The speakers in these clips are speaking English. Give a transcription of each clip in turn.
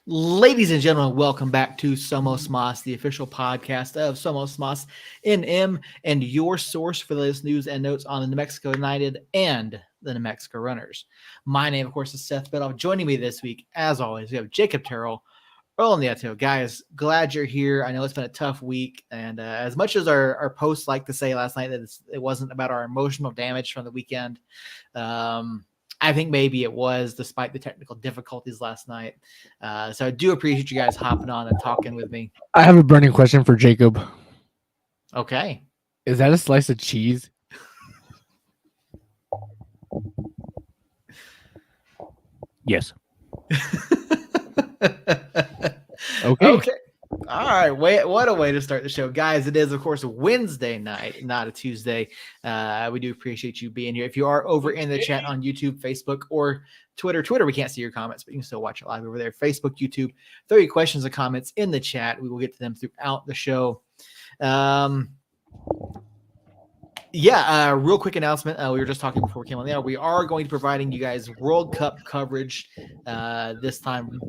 Ladies and gentlemen, welcome back to Somos Moss, the official podcast of Somos Moss NM and your source for the latest news and notes on the New Mexico United and the New Mexico Runners. My name, of course, is Seth Bedoff. Joining me this week, as always, we have Jacob Terrell, Earl Nieto. Guys, glad you're here. I know it's been a tough week, and as much as our posts like to say last night that it wasn't about our emotional damage from the weekend, I think maybe it was, despite the technical difficulties last night. So I do appreciate you guys hopping on and talking with me. I have a burning question for Jacob. Okay. Is that a slice of cheese? Yes. Okay. All right. What a way to start the show. Guys, it is, of course, Wednesday night, not a Tuesday. We do appreciate you being here. If you are over in the chat on YouTube, Facebook, or Twitter, we can't see your comments, but you can still watch it live over there. Facebook, YouTube, throw your questions and comments in the chat. We will get to them throughout the show. Real quick announcement. We were just talking before we came on the air. We are going to be providing you guys World Cup coverage this time.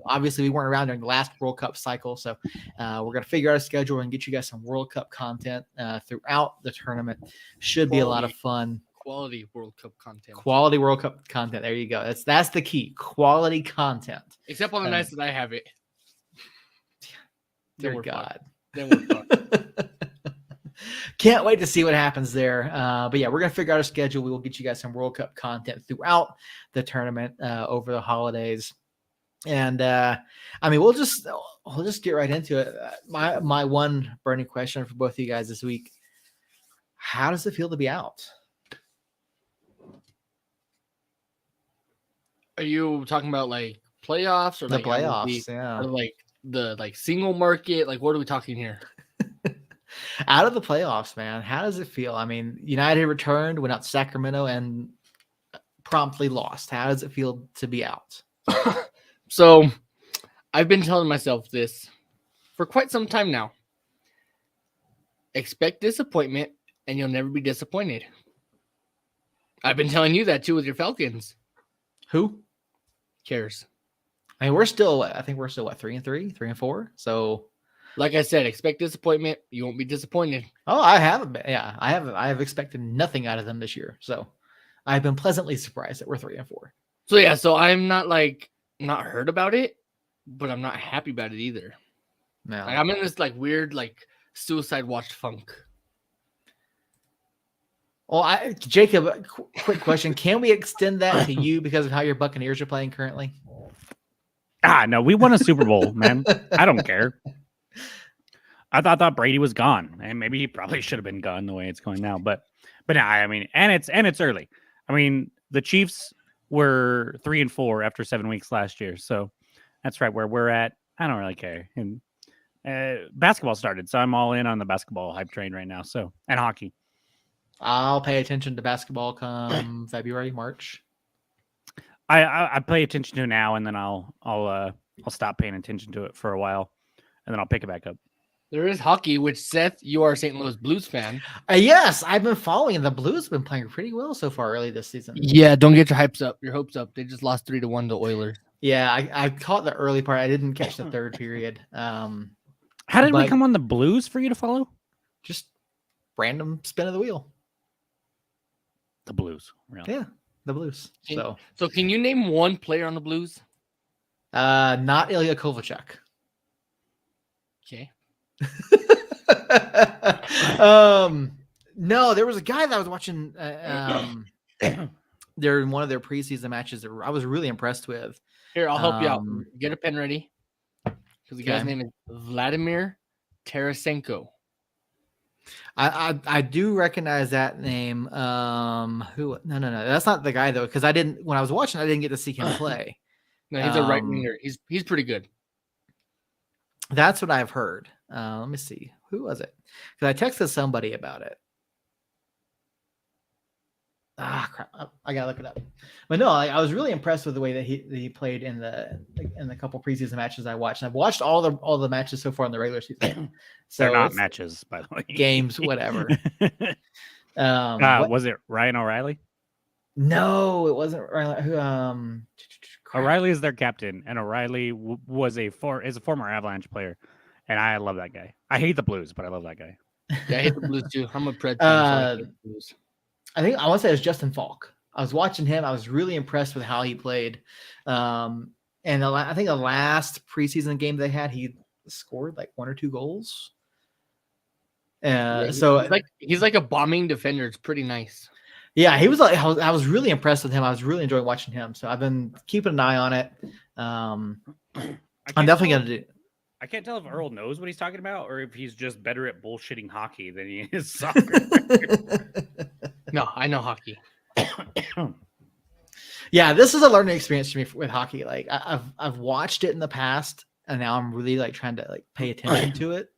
Obviously, we weren't around during the last World Cup cycle, so we're going to figure out a schedule and get you guys some World Cup content throughout the tournament. Should be a lot of fun. Quality World Cup content. Quality World Cup content. There you go. That's the key. Quality content. Except on the nights that I have it. Dear God. Then we're fun. Can't wait to see what happens there. But yeah, we're going to figure out a schedule. We will get you guys some World Cup content throughout the tournament over the holidays. And we'll just get right into it. My one burning question for both of you guys this week: how does it feel to be out? Are you talking about like playoffs or The like playoffs? Yeah, or like the single market? Like, what are we talking here? Out of the playoffs, man. How does it feel? I mean, United returned, went out to Sacramento, and promptly lost. How does it feel to be out? So, I've been telling myself this for quite some time now. Expect disappointment, and you'll never be disappointed. I've been telling you that too with your Falcons. Who cares? I mean, we're still what, 3-3, 3-4. So, like I said, expect disappointment. You won't be disappointed. Oh, I haven't been. Yeah, I have expected nothing out of them this year. So, I've been pleasantly surprised that we're 3-4. So I'm not hurt about it, but I'm not happy about it either. No. Like, I'm in this like weird suicide watch funk. Well, Jacob, quick question: can we extend that to you because of how your Buccaneers are playing currently? No, we won a Super Bowl, man. I don't care. I thought Brady was gone, and maybe he probably should have been gone the way it's going now. But no, I mean, and it's early. I mean, the Chiefs were 3-4 after 7 weeks last year, so that's right where we're at. I don't really care. And basketball started, so I'm all in on the basketball hype train right now. So, and hockey. I'll pay attention to basketball come February, March. I pay attention to it now, and then I'll stop paying attention to it for a while, and then I'll pick it back up. There is hockey, which Seth, you are a St. Louis Blues fan. Yes, I've been following. The Blues have been playing pretty well so far early this season. Yeah, don't get your hopes up. They just lost 3-1 to Oilers. Yeah, I caught the early part. I didn't catch the third period. How did we come on the Blues for you to follow? Just random spin of the wheel. The Blues, really? Yeah, the Blues. So can you name one player on the Blues? Not Ilya Kovalchuk. Okay. No, there was a guy that I was watching they're in one of their preseason matches that I was really impressed with. Here, I'll help you out. Get a pen ready. Because the guy's name is Vladimir Tarasenko. I do recognize that name. No, that's not the guy though, because when I was watching, I didn't get to see him play. No, he's a right winger. He's pretty good. That's what I've heard. Let me see. Who was it? Because I texted somebody about it. Crap! I gotta look it up. But no, I was really impressed with the way that he played in the couple preseason matches I watched. And I've watched all the matches so far in the regular season. So they're not matches, by the way. Games, whatever. Was it Ryan O'Reilly? No, it wasn't Ryan. O'Reilly is their captain, and O'Reilly is a former Avalanche player, and I love that guy. I hate the Blues, but I love that guy. Yeah, I hate the Blues too. I'm a Preds fan, so I hate the Blues. I think I want to say it was Justin Falk. I was watching him. I was really impressed with how he played. And I think the last preseason game they had, he scored like 1 or 2 goals. He's like a bombing defender. It's pretty nice. Yeah, he was like I was really impressed with him. I was really enjoying watching him. So I've been keeping an eye on it. I'm definitely gonna do. I can't tell if Earl knows what he's talking about or if he's just better at bullshitting hockey than he is soccer. No, I know hockey. Yeah, this is a learning experience for me with hockey. Like I've watched it in the past, and now I'm really like trying to like pay attention to it.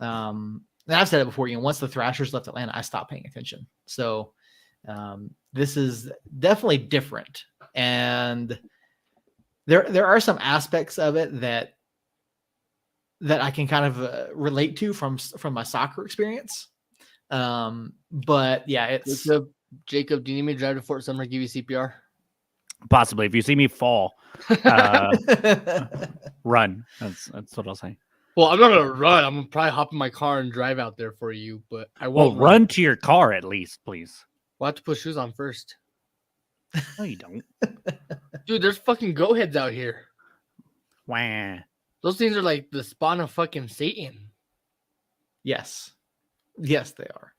And I've said it before. Once the Thrashers left Atlanta, I stopped paying attention. So this is definitely different, and there are some aspects of it that I can kind of relate to from my soccer experience. But yeah, it's Jacob. Do you need me to drive to Fort Sumner, give you CPR? Possibly. If you see me fall, run. That's what I'll say. Well, I'm not gonna run. I'm gonna probably hop in my car and drive out there for you. But I won't run to your car at least, please. We'll have to put shoes on first. No, you don't. Dude, there's fucking go-heads out here. Wah. Those things are like the spawn of fucking Satan. Yes, they are.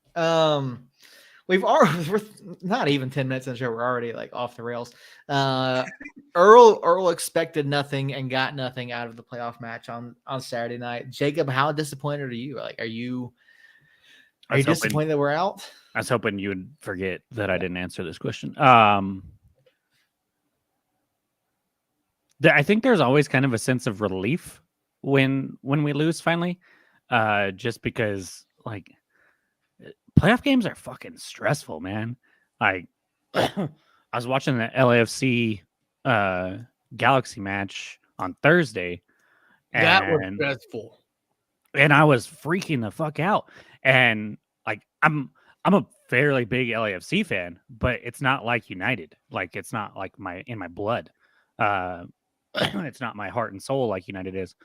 We're not even 10 minutes in the show. We're already like off the rails. Earl expected nothing and got nothing out of the playoff match on Saturday night. Jacob, how disappointed are you? Like, are you disappointed that we're out? I was hoping you would forget that I didn't answer this question. I think there's always kind of a sense of relief when we lose finally, just because like playoff games are fucking stressful, man. Like I was watching the LAFC Galaxy match on Thursday. That was stressful. And I was freaking the fuck out. And like I'm a fairly big LAFC fan, but it's not like United. Like it's not like in my blood. It's not my heart and soul like United is.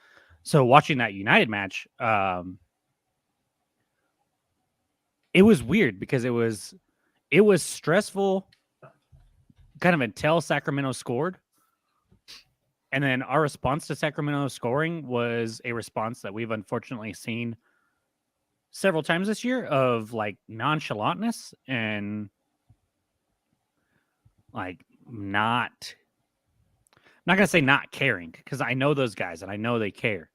So watching that United match, it was weird because it was stressful kind of until Sacramento scored. And then our response to Sacramento scoring was a response that we've unfortunately seen several times this year of like nonchalantness and like I'm not going to say not caring because I know those guys and I know they care.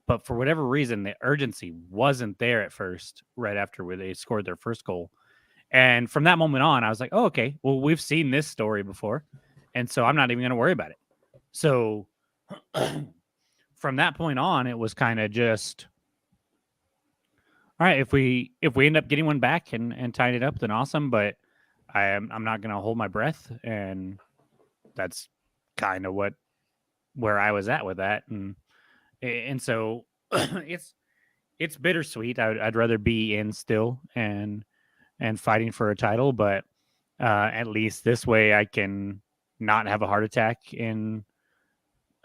But for whatever reason, the urgency wasn't there at first, right after where they scored their first goal. And from that moment on, I was like, oh, okay, well, we've seen this story before. And so I'm not even going to worry about it. So from that point on, it was kind of just, all right, if we end up getting one back and tying it up, then awesome. But I'm not going to hold my breath. And that's kind of where I was at with that. And so it's bittersweet. I'd rather be in still and fighting for a title, but at least this way I can not have a heart attack in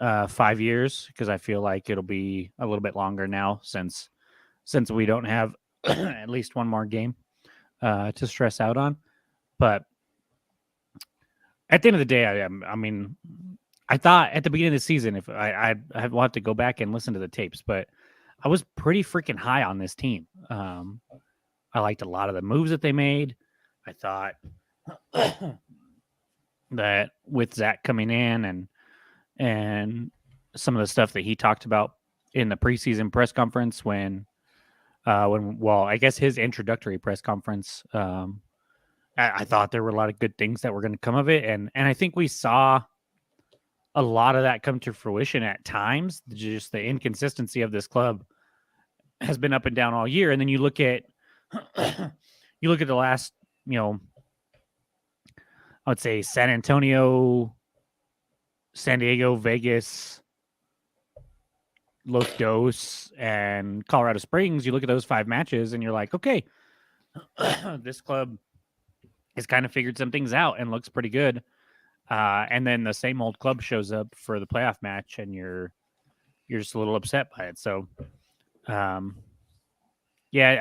5 years because I feel like it'll be a little bit longer now since we don't have at least one more game to stress out on. But at the end of the day, I mean, I thought at the beginning of the season, if I will have to go back and listen to the tapes, but I was pretty freaking high on this team. I liked a lot of the moves that they made. I thought that with Zach coming in and some of the stuff that he talked about in the preseason press conference when I guess his introductory press conference, I thought there were a lot of good things that were going to come of it. And I think we saw a lot of that come to fruition at times. Just the inconsistency of this club has been up and down all year. And then you look at the last, I would say San Antonio, San Diego, Vegas, Los Dos, and Colorado Springs. You look at those 5 matches and you're like, okay, this club has kind of figured some things out and looks pretty good. and then the same old club shows up for the playoff match, and you're just a little upset by it. So, yeah,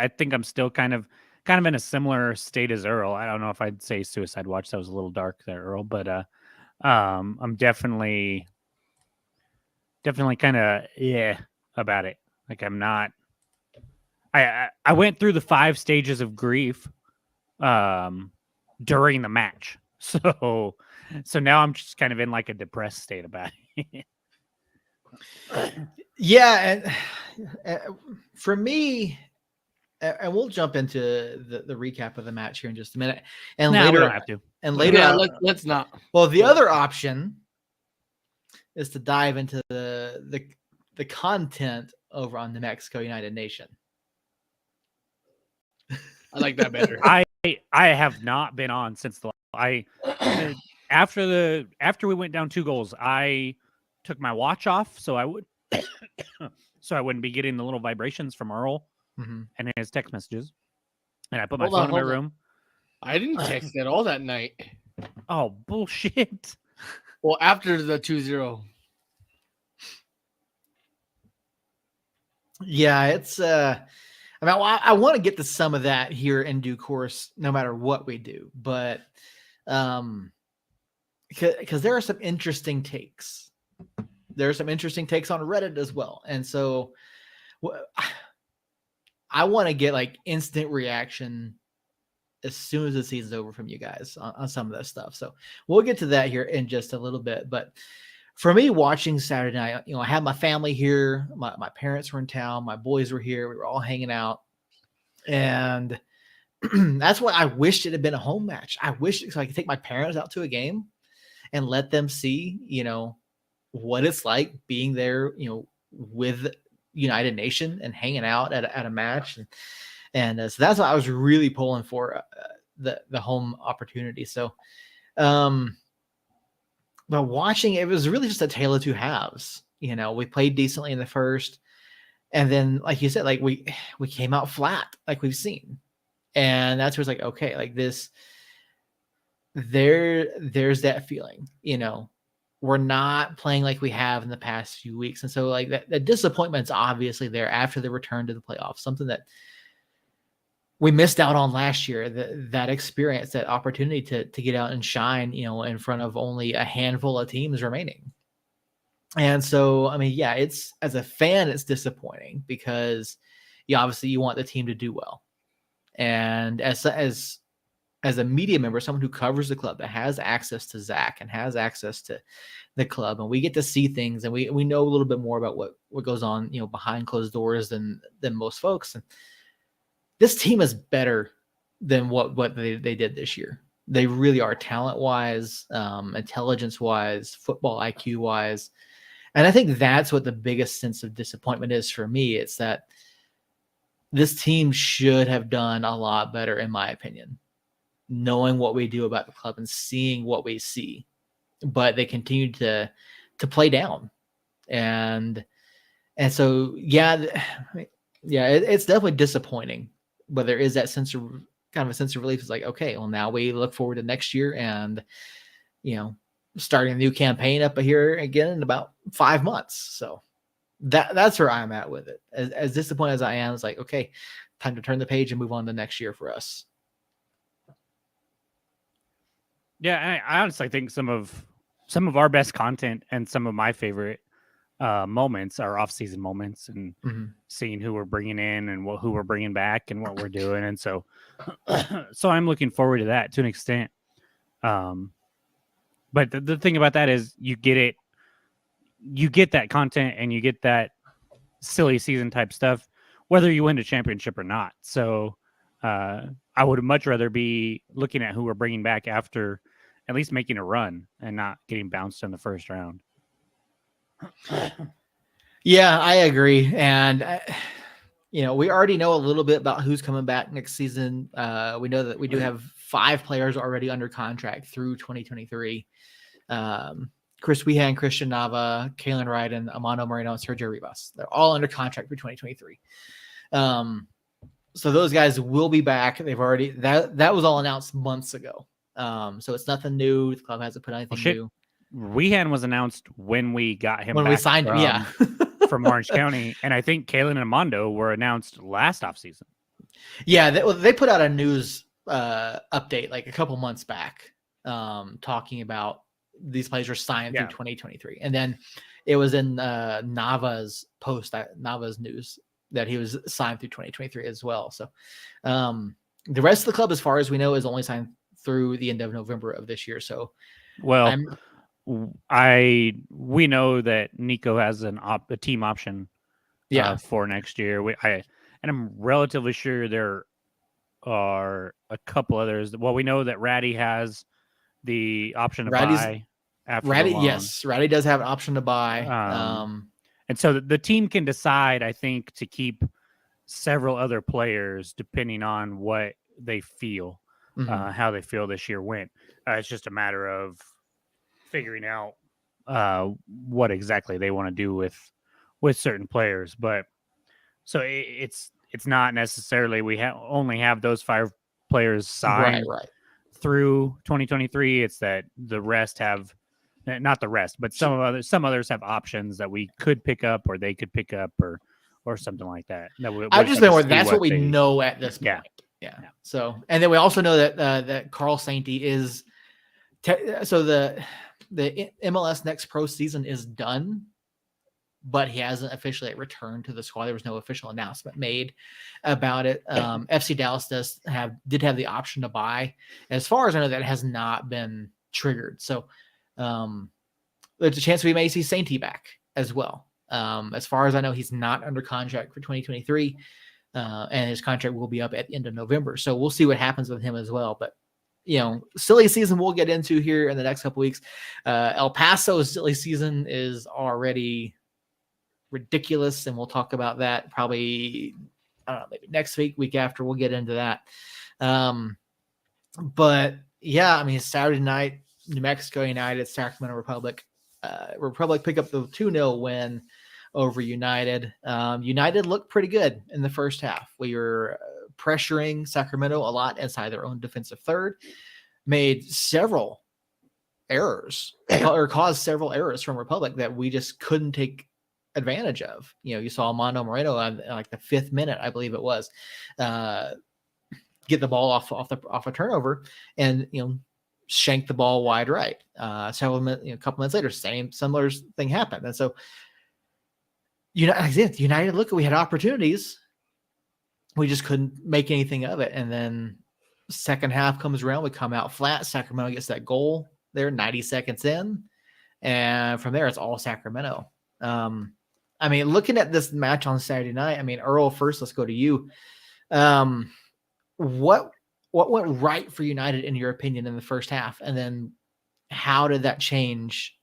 I think I'm still kind of in a similar state as Earl. I don't know if I'd say Suicide Watch. That was a little dark there, Earl, but I'm definitely kind of about it. Like I'm not. I went through the 5 stages of grief during the match. So now I'm just kind of in like a depressed state about it. Yeah, and for me, and we'll jump into the recap of the match here in just a minute. And later, we don't have to. And later, yeah, let's not. Well, the other option is to dive into the content over on New Mexico United Nation. I like that better. I have not been on since after we went down 2 goals. I took my watch off so I wouldn't be getting the little vibrations from Earl and his text messages. And I put my phone in my room. I didn't text at all that night. Oh, bullshit. Well, after the 2-0. Yeah, it's I mean, I want to get to some of that here in due course, no matter what we do. But because there are some interesting takes. There are some interesting takes on Reddit as well. And so I want to get like instant reaction as soon as the season's over from you guys on some of this stuff. So we'll get to that here in just a little bit. But for me, watching Saturday night, I had my family here. My parents were in town. My boys were here. We were all hanging out. And that's what I wished it had been a home match. I wish so I could take my parents out to a game and let them see, what it's like being there, with United Nation and hanging out at a match. And so that's what I was really pulling for, the home opportunity. So, but watching it was really just a tale of 2 halves. We played decently in the first, and then, like you said, like we came out flat, like we've seen, and that's where it's like, okay, like this, there's that feeling, we're not playing like we have in the past few weeks, and so like that disappointment's obviously there after the return to the playoffs, something that we missed out on last year, that experience, that opportunity to get out and shine, in front of only a handful of teams remaining. And so, I mean, yeah, it's, as a fan, it's disappointing because obviously you want the team to do well. And as a media member, someone who covers the club, that has access to Zach and has access to the club, and we get to see things, and we know a little bit more about what goes on, behind closed doors than most folks. And this team is better than what they did this year. They really are, talent-wise, intelligence-wise, football IQ-wise. And I think that's what the biggest sense of disappointment is for me. It's that this team should have done a lot better, in my opinion, knowing what we do about the club and seeing what we see. But they continue to play down. And so, it's definitely disappointing. But there is that sense of relief. It's like, okay, well, now we look forward to next year and, starting a new campaign up here again in about 5 months. So that's where I'm at with it. As disappointed as I am, it's like, okay, time to turn the page and move on to next year for us. Yeah, I honestly think some of our best content and some of my favorite moments are off-season moments, and seeing who we're bringing in and who we're bringing back and what we're doing. And so I'm looking forward to that to an extent. But the thing about that is you get that content and you get that silly season type stuff, whether you win a championship or not. So I would much rather be looking at who we're bringing back after at least making a run and not getting bounced in the first round. Yeah, I agree. And, we already know a little bit about who's coming back next season. We know that we do have 5 players already under contract through 2023. Chris Wehan, Christian Nava, Kalen Wright, and Amando Moreno, and Sergio Rivas. They're all under contract for 2023. So those guys will be back. They've already, that was all announced months ago. So it's nothing new. The club hasn't put anything new. Rehan was announced when we got him when back we signed him, yeah, from Orange County, and I think Kalen and Armando were announced last offseason. Yeah, they put out a news update like a couple months back, talking about these players were signed through 2023, and then it was in Nava's post, Nava's news, that he was signed through 2023 as well. So the rest of the club, as far as we know, is only signed through the end of November of this year. So, well, we know that Nico has a team option, for next year. I'm relatively sure there are a couple others. Well, we know that Ratty has the option to buy after the loan. Yes, Ratty does have an option to buy. And so the team can decide, I think, to keep several other players depending on what they feel, how they feel this year went. It's just a matter of figuring out what exactly they want to do with certain players. But so it's not necessarily we only have those 5 players signed through 2023. It's that the rest have, not the rest, but some others have options that we could pick up or they could pick up or something like that. I've just been that's what we know at this point. Yeah. So, and then we also know that that Carl Sainty is so the MLS Next Pro season is done, but he hasn't officially returned to the squad. There was no official announcement made about it. FC Dallas did have the option to buy. As far as I know, that has not been triggered. So there's a chance we may see Sainty back as well. As far as I know, he's not under contract for 2023, and his contract will be up at the end of November. So we'll see what happens with him as well. But silly season we'll get into here in the next couple weeks. El Paso's silly season is already ridiculous, and we'll talk about that probably, I don't know, maybe next week after. We'll get into that. But yeah, I mean, Saturday night, New Mexico United, Sacramento Republic. Republic pick up the 2-0 win over United. United looked pretty good in the first half. We were pressuring Sacramento a lot inside their own defensive third, made several errors or caused several errors from Republic that we just couldn't take advantage of. You saw Armando Moreno on like the 5th minute, I believe it was, get the ball off a turnover and shank the ball wide right. A couple minutes later, similar thing happened. And so United, look, we had opportunities. We just couldn't make anything of it. And then second half comes around, we come out flat. Sacramento gets that goal there 90 seconds in. And from there, it's all Sacramento. I mean, looking at this match on Saturday night, I mean, Earl, first, let's go to you. What went right for United, in your opinion, in the first half? And then how did that change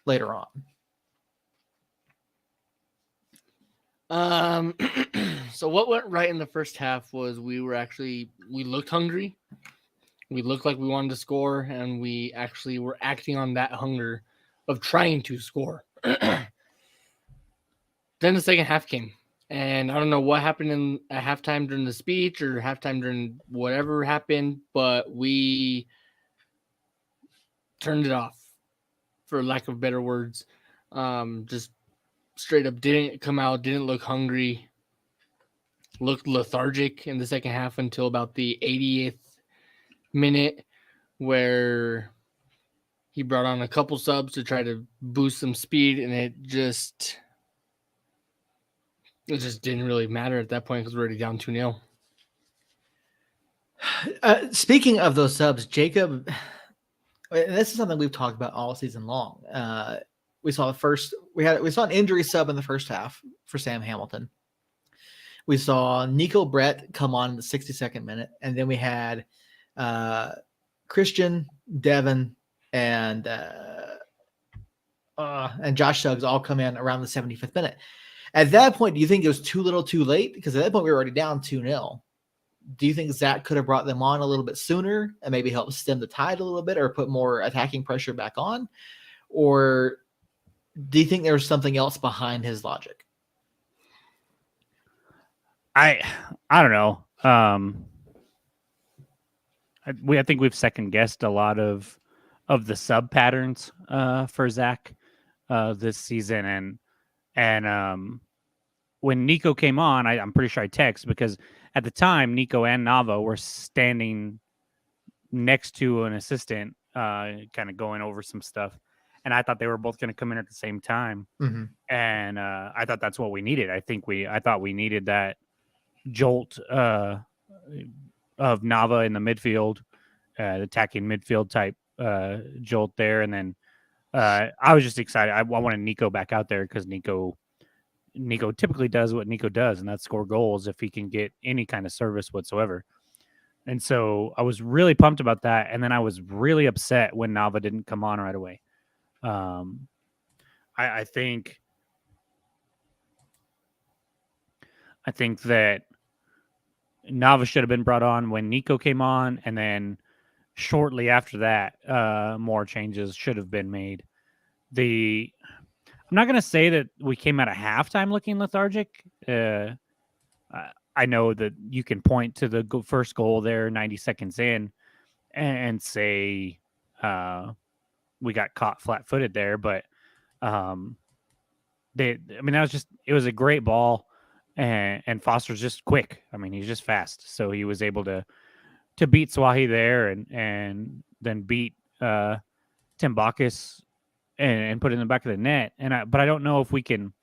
later on? So what went right in the first half was we looked hungry. We looked like we wanted to score, and we actually were acting on that hunger of trying to score. Then the second half came, and I don't know what happened at halftime during the speech or halftime during whatever happened, but we turned it off, for lack of better words. Just straight up didn't come out, didn't look hungry, looked lethargic in the second half until about the 80th minute, where he brought on a couple subs to try to boost some speed, and it just didn't really matter at that point because we're already down 2-0. Speaking of those subs, Jacob, and this is something we've talked about all season long. We saw an injury sub in the first half for Sam Hamilton. We saw Nico Brett come on in the 62nd minute, and then we had Christian, Devin, and Josh Suggs all come in around the 75th minute. At that point, do you think it was too little too late? Because at that point, we were already down 2-0. Do you think Zach could have brought them on a little bit sooner and maybe help stem the tide a little bit or put more attacking pressure back on? Or do you think there was something else behind his logic? I don't know. I think we've second guessed a lot of the sub patterns for Zach this season, and when Nico came on, I'm pretty sure I text because at the time Nico and Nava were standing next to an assistant, kind of going over some stuff, and I thought they were both going to come in at the same time, and I thought that's what we needed. I thought we needed that jolt of Nava in the midfield, attacking midfield type jolt there, and then I was just excited. I wanted Nico back out there because Nico typically does what Nico does, and that's score goals if he can get any kind of service whatsoever. And so I was really pumped about that, and then I was really upset when Nava didn't come on right away. I think that Nava should have been brought on when Nico came on, and then shortly after that, more changes should have been made. I'm not going to say that we came out of halftime looking lethargic. I know that you can point to the first goal there 90 seconds in and say we got caught flat-footed there, but that was a great ball, and Foster's just quick. I mean, he's just fast, so he was able to beat Swahi there and then beat Tim Bacchus and put it in the back of the net. But I don't know if we can.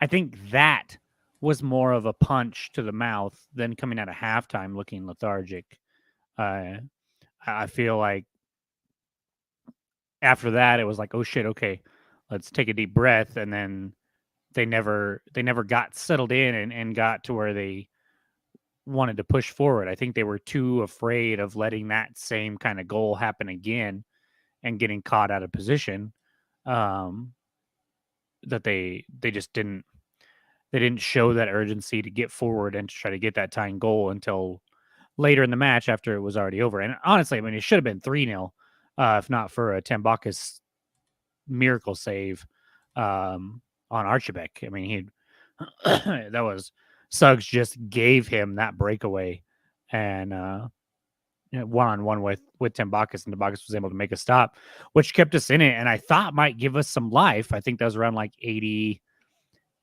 I think that was more of a punch to the mouth than coming out of halftime looking lethargic. I feel like after that it was like, oh shit, okay, let's take a deep breath, and then they never got settled in and got to where they wanted to push forward. I think they were too afraid of letting that same kind of goal happen again and getting caught out of position, that they just didn't show that urgency to get forward and to try to get that tying goal until later in the match after it was already over. And honestly, I mean, it should have been 3-0 if not for a Tim Bacchus miracle save on Archibek. I mean, that was Suggs just gave him that breakaway and one-on-one with Tim Bacchus, and Tim Bacchus was able to make a stop, which kept us in it, and I thought might give us some life. I think that was around like 80,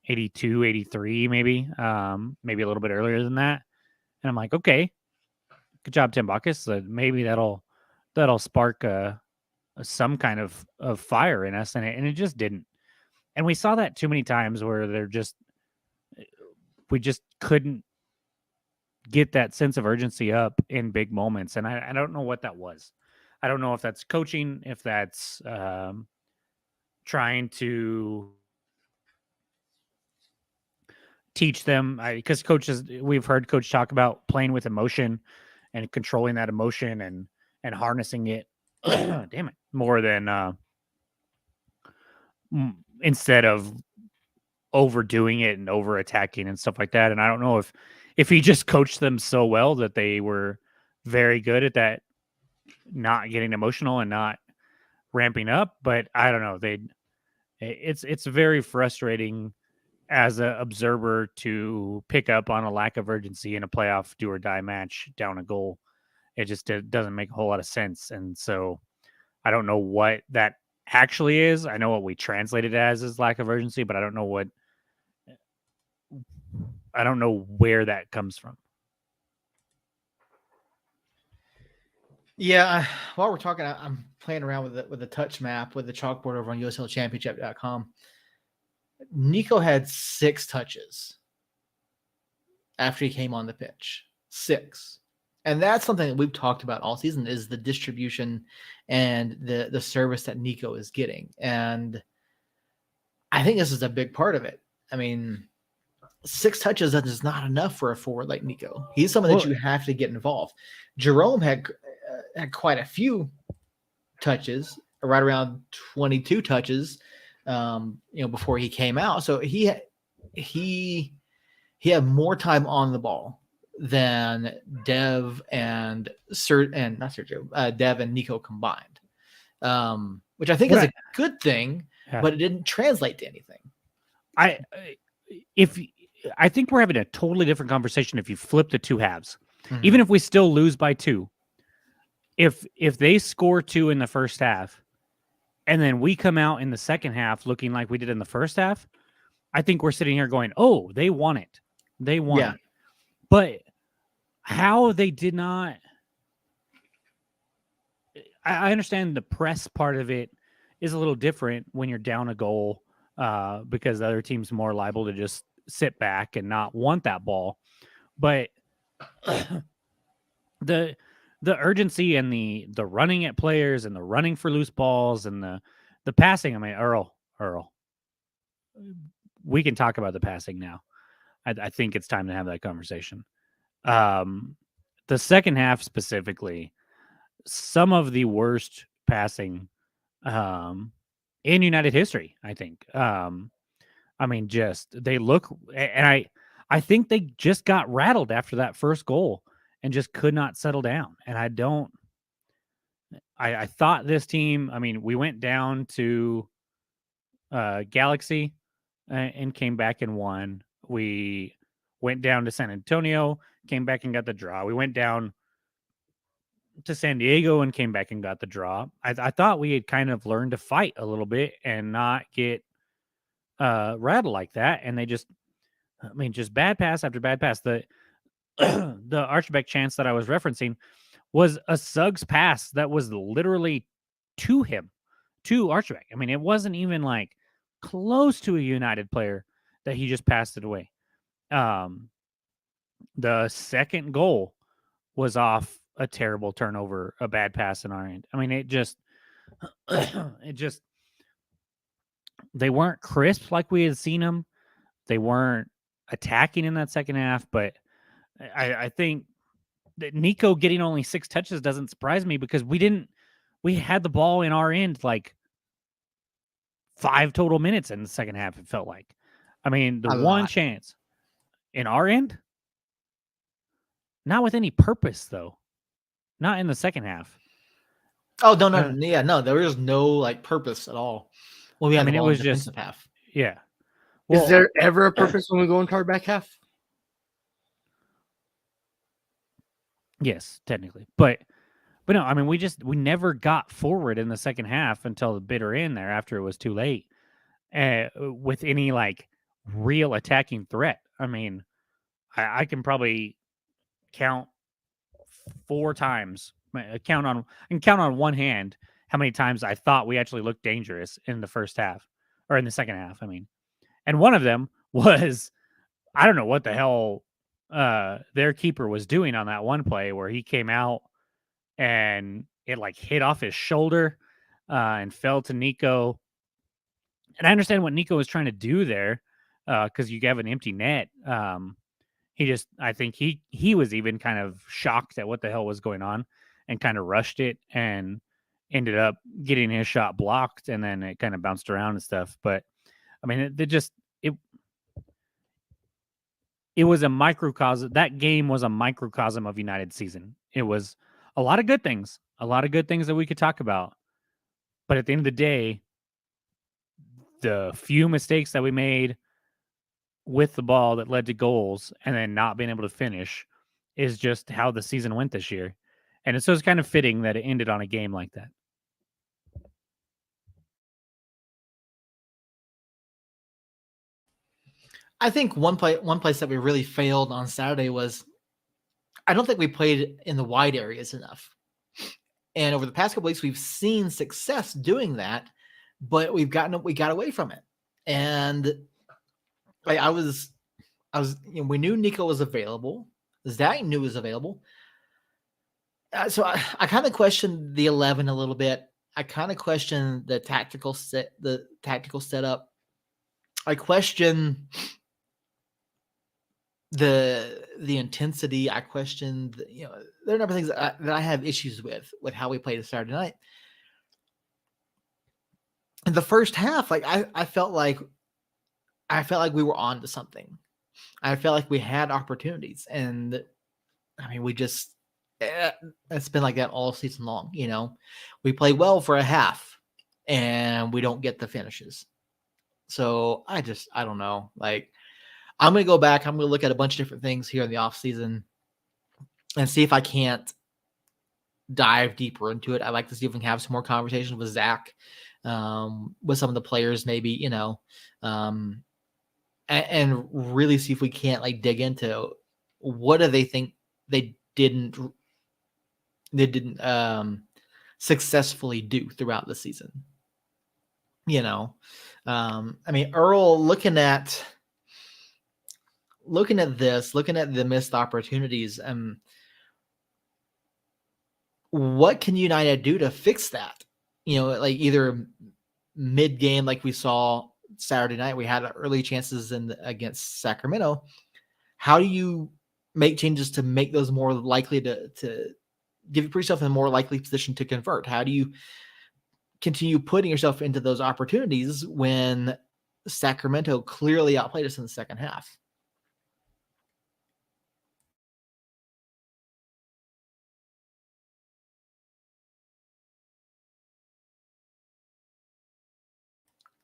82, 83, maybe a little bit earlier than that. And I'm like, okay, good job, Tim Bacchus. Maybe that'll spark some kind of fire in us, and it just didn't. And we saw that too many times where we just couldn't get that sense of urgency up in big moments. And I don't know what that was. I don't know if that's coaching, if that's trying to teach them, because we've heard coach talk about playing with emotion and controlling that emotion and harnessing it damn it, more than instead of overdoing it and over attacking and stuff like that. And I don't know if he just coached them so well that they were very good at that, not getting emotional and not ramping up. But I don't know. It's very frustrating as an observer to pick up on a lack of urgency in a playoff do or die match down a goal. It just doesn't make a whole lot of sense. And so I don't know what that actually is. I know what we translate it as is lack of urgency, but I don't know where that comes from. Yeah, while we're talking, I'm playing around with the touch map with the chalkboard over on USLChampionship.com. Nico had 6 touches after he came on the pitch. 6. And that's something that we've talked about all season, is the distribution and the service that Nico is getting. And I think this is a big part of it. I mean, 6 touches is not enough for a forward like Nico. He's someone that you have to get involved. Jerome had quite a few touches, right around 22 touches, before he came out. So he had more time on the ball than Dev and Dev and Nico combined, which I think is a good thing, but it didn't translate to anything. I think we're having a totally different conversation if you flip the two halves. Mm-hmm. Even if we still lose by 2, if they score 2 in the first half, and then we come out in the second half looking like we did in the first half, I think we're sitting here going, "Oh, they won it. They won Yeah. it." But how they did not, I understand the press part of it is a little different when you're down a goal, because the other team's more liable to just sit back and not want that ball. But the urgency and the running at players and the running for loose balls and the passing. I mean, Earl, we can talk about the passing now. I think it's time to have that conversation. The second half specifically, some of the worst passing in United history, I think. I mean, just they look, and I think they just got rattled after that first goal and just could not settle down. And I thought this team, I mean, we went down to Galaxy and came back and won. We went down to San Antonio, came back and got the draw. We went down to San Diego and came back and got the draw. I thought we had kind of learned to fight a little bit and not get rattled like that. And they just, I mean, just bad pass after bad pass. The the Archbeck chance that I was referencing was a Suggs pass that was literally to him, to Archbeck. I mean, it wasn't even like close to a United player that he just passed it away. The second goal was off a terrible turnover, a bad pass in our end. I mean, it just they weren't crisp like we had seen them. They weren't attacking in that second half, but I think that Nico getting only 6 touches doesn't surprise me because we had the ball in our end like 5 total minutes in the second half, it felt like. I mean, the one chance in our end, not with any purpose though. Not in the second half. Oh, no. Yeah, no, there was no like purpose at all. Well, we had it was just half. Yeah. Well, is there ever a purpose when we go into our back half? Yes, technically. But no, I mean, we never got forward in the second half until the bitter end there after it was too late with any like real attacking threat. I mean, I can probably count 4 times. I can count on one hand how many times I thought we actually looked dangerous in the first half or in the second half. I mean, and one of them was, I don't know what the hell their keeper was doing on that one play where he came out and it like hit off his shoulder and fell to Nico. And I understand what Nico was trying to do there because you have an empty net. I think he was even kind of shocked at what the hell was going on and kind of rushed it and ended up getting his shot blocked and then it kind of bounced around and stuff. But I mean, it was a microcosm. That game was a microcosm of United season. It was a lot of good things that we could talk about. But at the end of the day, the few mistakes that we made with the ball that led to goals and then not being able to finish is just how the season went this year. And it's kind of fitting that it ended on a game like that. I think one place that we really failed on Saturday was I don't think we played in the wide areas enough. And over the past couple weeks, we've seen success doing that, but we got away from it. And like we knew Nico was available. Zach knew was available. So I kind of questioned the 11 a little bit. I kind of questioned the tactical setup. I question the intensity. I questioned, there are a number of things that I have issues with how we played Saturday night. In the first half, like I felt like we were on to something. I felt like we had opportunities, and I mean, we just it's been like that all season long. We play well for a half, and we don't get the finishes. So I don't know. Like, I'm going to go back. I'm going to look at a bunch of different things here in the off season and see if I can't dive deeper into it. I'd like to see if we can have some more conversations with Zach, with some of the players, maybe, and really see if we can't like dig into what do they think they didn't successfully do throughout the season. I mean, Earl, looking at the missed opportunities, what can United do to fix that? Like either mid game, like we saw Saturday night, we had early chances against Sacramento. How do you make changes to make those more likely to give yourself in a more likely position to convert? How do you continue putting yourself into those opportunities when Sacramento clearly outplayed us in the second half?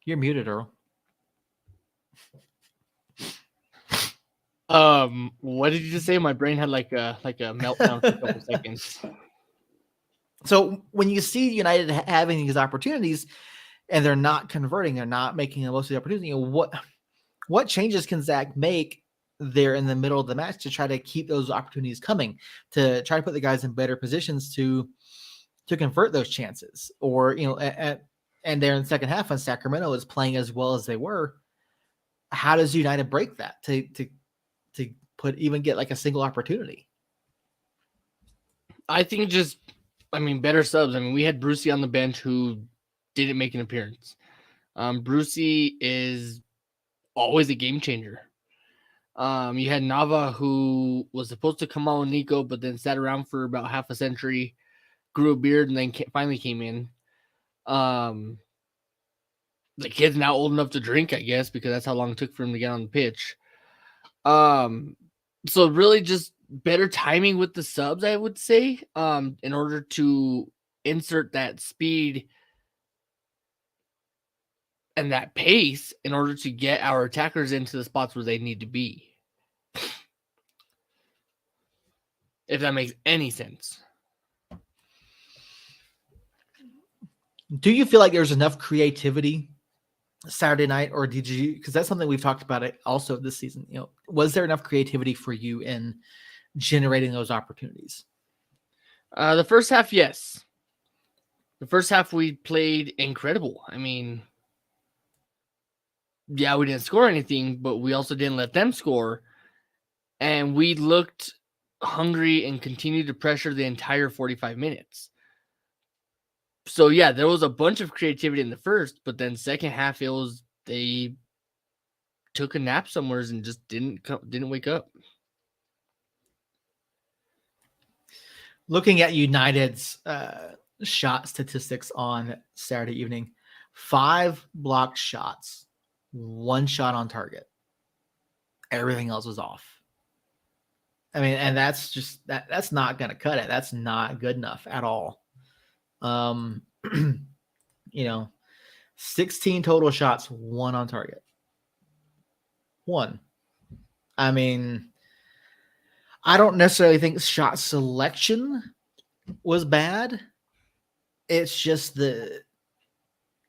You're muted, Earl. What did you just say? My brain had like a meltdown for a couple seconds. So when you see United having these opportunities and they're not converting, they're not making the most of the opportunity, what changes can Zach make there in the middle of the match to try to keep those opportunities coming, to try to put the guys in better positions to convert those chances? Or, and there in the second half when Sacramento is playing as well as they were, how does United break that to get like a single opportunity? I think better subs. I mean, we had Brucey on the bench who didn't make an appearance. Brucey is always a game changer. You had Nava, who was supposed to come on with Nico, but then sat around for about half a century, grew a beard, and then finally came in. The kid's now old enough to drink, I guess, because that's how long it took for him to get on the pitch. So really just better timing with the subs, I would say, in order to insert that speed and that pace in order to get our attackers into the spots where they need to be. If that makes any sense. Do you feel like there's enough creativity Saturday night, or did you, because that's something we've talked about it also this season, was there enough creativity for you in generating those opportunities? The first half, yes. The first half we played incredible. I mean, yeah, we didn't score anything, but we also didn't let them score. And we looked hungry and continued to pressure the entire 45 minutes. So yeah, there was a bunch of creativity in the first, but then second half they took a nap somewhere and just didn't wake up. Looking at United's shot statistics on Saturday evening, 5 blocked shots, 1 shot on target. Everything else was off. I mean, and that's just that's not going to cut it. That's not good enough at all. 16 total shots, 1 on target. 1. I mean, I don't necessarily think shot selection was bad. It's just the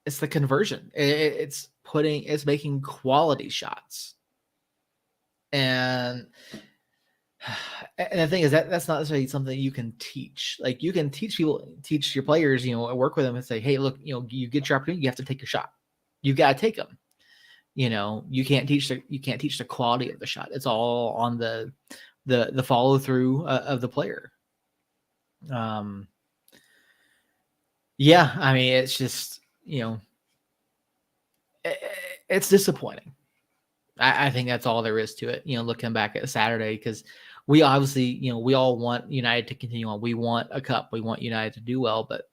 conversion. It's making quality shots. And the thing is that's not necessarily something you can teach. Like, you can teach your players, work with them and say, hey, look, you get your opportunity, you have to take your shot. You got to take them. You can't teach the quality of the shot. It's all on the follow through of the player. Yeah, I mean, it's just, it's disappointing. I think that's all there is to it, looking back at Saturday, because we obviously, we all want United to continue on. We want a cup. We want United to do well, but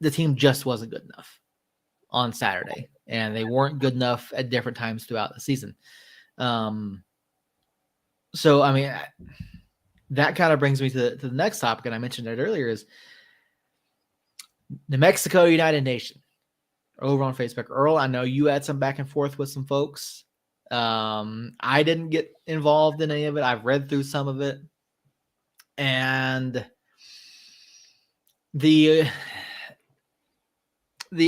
the team just wasn't good enough on Saturday, and they weren't good enough at different times throughout the season. So, I mean, that kind of brings me to the next topic, and I mentioned it earlier, is New Mexico United Nation over on Facebook. Earl, I know you had some back and forth with some folks. I didn't get involved in any of it. I've read through some of it. And the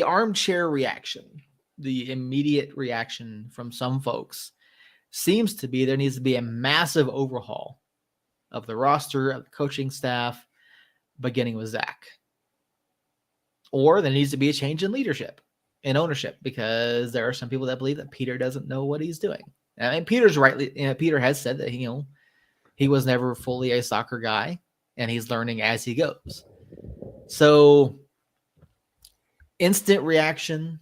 armchair reaction, the immediate reaction from some folks seems to be there needs to be a massive overhaul of the roster, of the coaching staff, beginning with Zach. Or there needs to be a change in leadership and ownership, because there are some people that believe that Peter doesn't know what he's doing. I mean, Peter's rightly, Peter has said that he was never fully a soccer guy, and he's learning as he goes. So, instant reaction,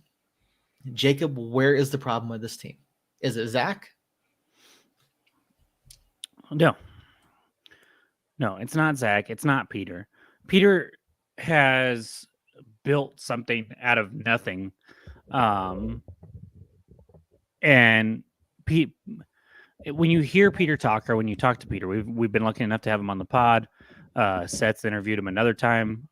Jacob. Where is the problem with this team? Is it Zach? No, it's not Zach. It's not Peter. Peter has built something out of nothing. And when you hear Peter talk, or when you talk to Peter, we've been lucky enough to have him on the pod. Seth's interviewed him another time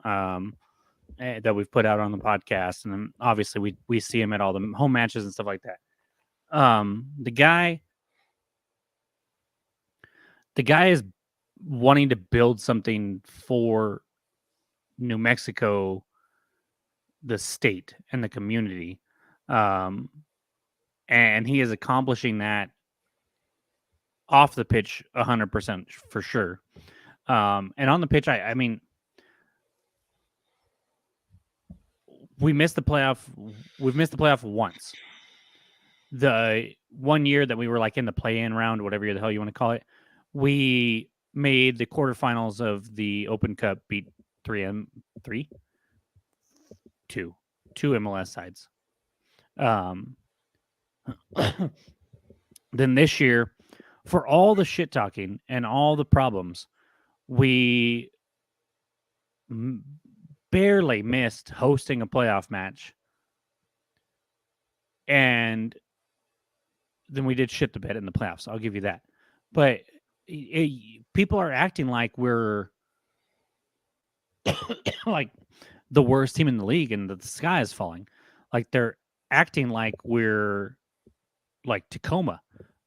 that we've put out on the podcast, and then obviously we see him at all the home matches and stuff like that. The guy is wanting to build something for New Mexico, the state and the community, and he is accomplishing that off the pitch 100% for sure. And on the pitch, I mean, we missed the playoff. We've missed the playoff once. The 1 year that we were like in the play-in round, whatever the hell you want to call it, we made the quarterfinals of the Open Cup, beat two MLS sides. Then this year, for all the shit talking and all the problems, we barely missed hosting a playoff match. And then we did shit the bed in the playoffs. I'll give you that. But people are acting like we're like the worst team in the league and the sky is falling. Like they're acting like we're like Tacoma.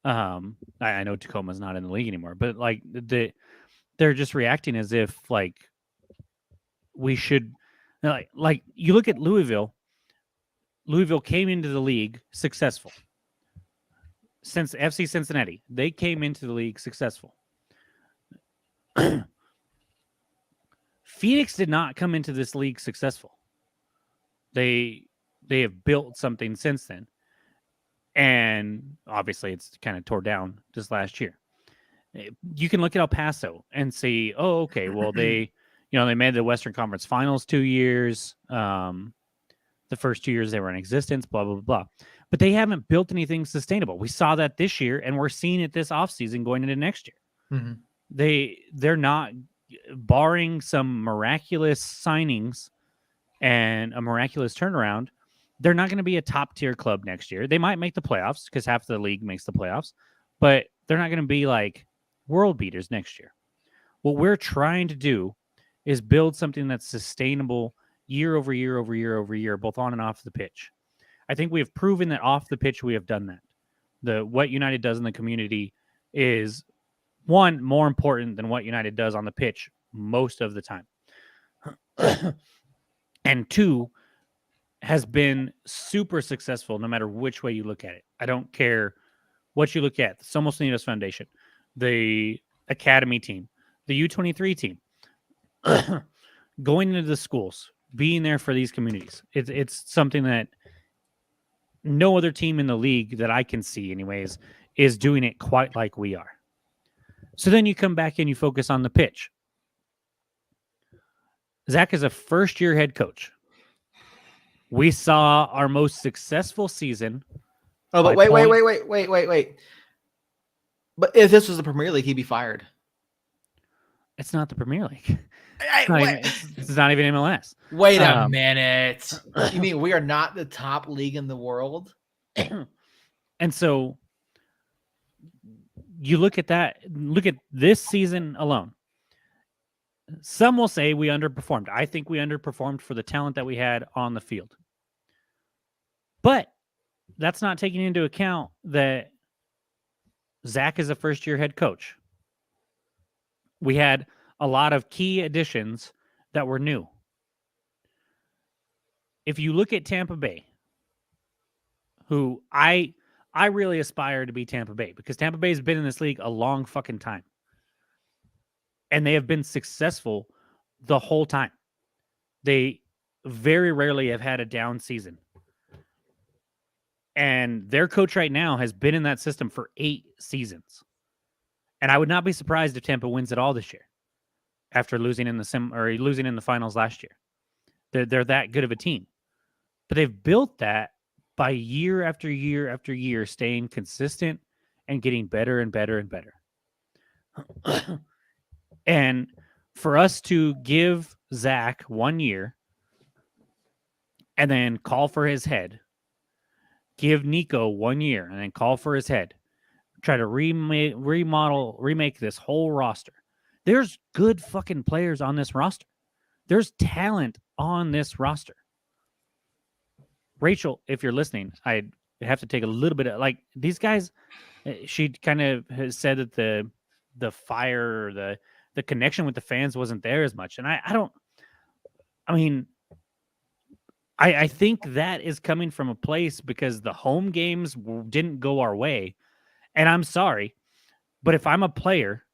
I know Tacoma's not in the league anymore, but like they're just reacting as if like we should, like you look at Louisville. Louisville came into the league successful. Since FC Cincinnati, they came into the league successful. Phoenix did not come into this league successful. They have built something since then. And obviously it's kind of tore down just last year. You can look at El Paso and see, oh, okay, well, they made the Western Conference Finals 2 years. The first 2 years they were in existence, blah, blah, blah. But they haven't built anything sustainable. We saw that this year, and we're seeing it this offseason going into next year. Mm-hmm. They're not, barring some miraculous signings and a miraculous turnaround, they're not going to be a top-tier club next year. They might make the playoffs because half the league makes the playoffs, but they're not going to be like world beaters next year. What we're trying to do is build something that's sustainable year over year over year over year, both on and off the pitch. I think we have proven that off the pitch we have done that. What United does in the community is, one, more important than what United does on the pitch most of the time. And two, has been super successful no matter which way you look at it. I don't care what you look at. The Somos Unidos Foundation, the academy team, the U23 team, going into the schools, being there for these communities. It's something that no other team in the league that I can see anyways is doing it quite like we are. So then you come back and you focus on the pitch. Zach is a first-year head coach. We saw our most successful season. Oh, but wait. But if this was the Premier League, he'd be fired. It's not the Premier League. It's not even MLS. Wait a minute. You mean we are not the top league in the world? And so you look at that, look at this season alone. Some will say we underperformed. I think we underperformed for the talent that we had on the field. But that's not taking into account that Zach is a first-year head coach. We had a lot of key additions that were new. if you look at Tampa Bay, who I really aspire to be Tampa Bay because Tampa Bay has been in this league a long fucking time. And they have been successful the whole time. They very rarely have had a down season. And their coach right now has been in that system for 8 seasons. And I would not be surprised if Tampa wins it all this year after losing in the finals last year. They're that good of a team. But they've built that by year after year after year staying consistent and getting better and better and better. And for us to give Zach 1 year and then call for his head, give Nico 1 year and then call for his head, try to remake this whole roster. There's good fucking players on this roster. There's talent on this roster. Rachel, if you're listening, I have to take a little bit of like these guys. She kind of has said that the fire, or the connection with the fans wasn't there as much, and I think that is coming from a place because the home games didn't go our way, and I'm sorry, but if I'm a player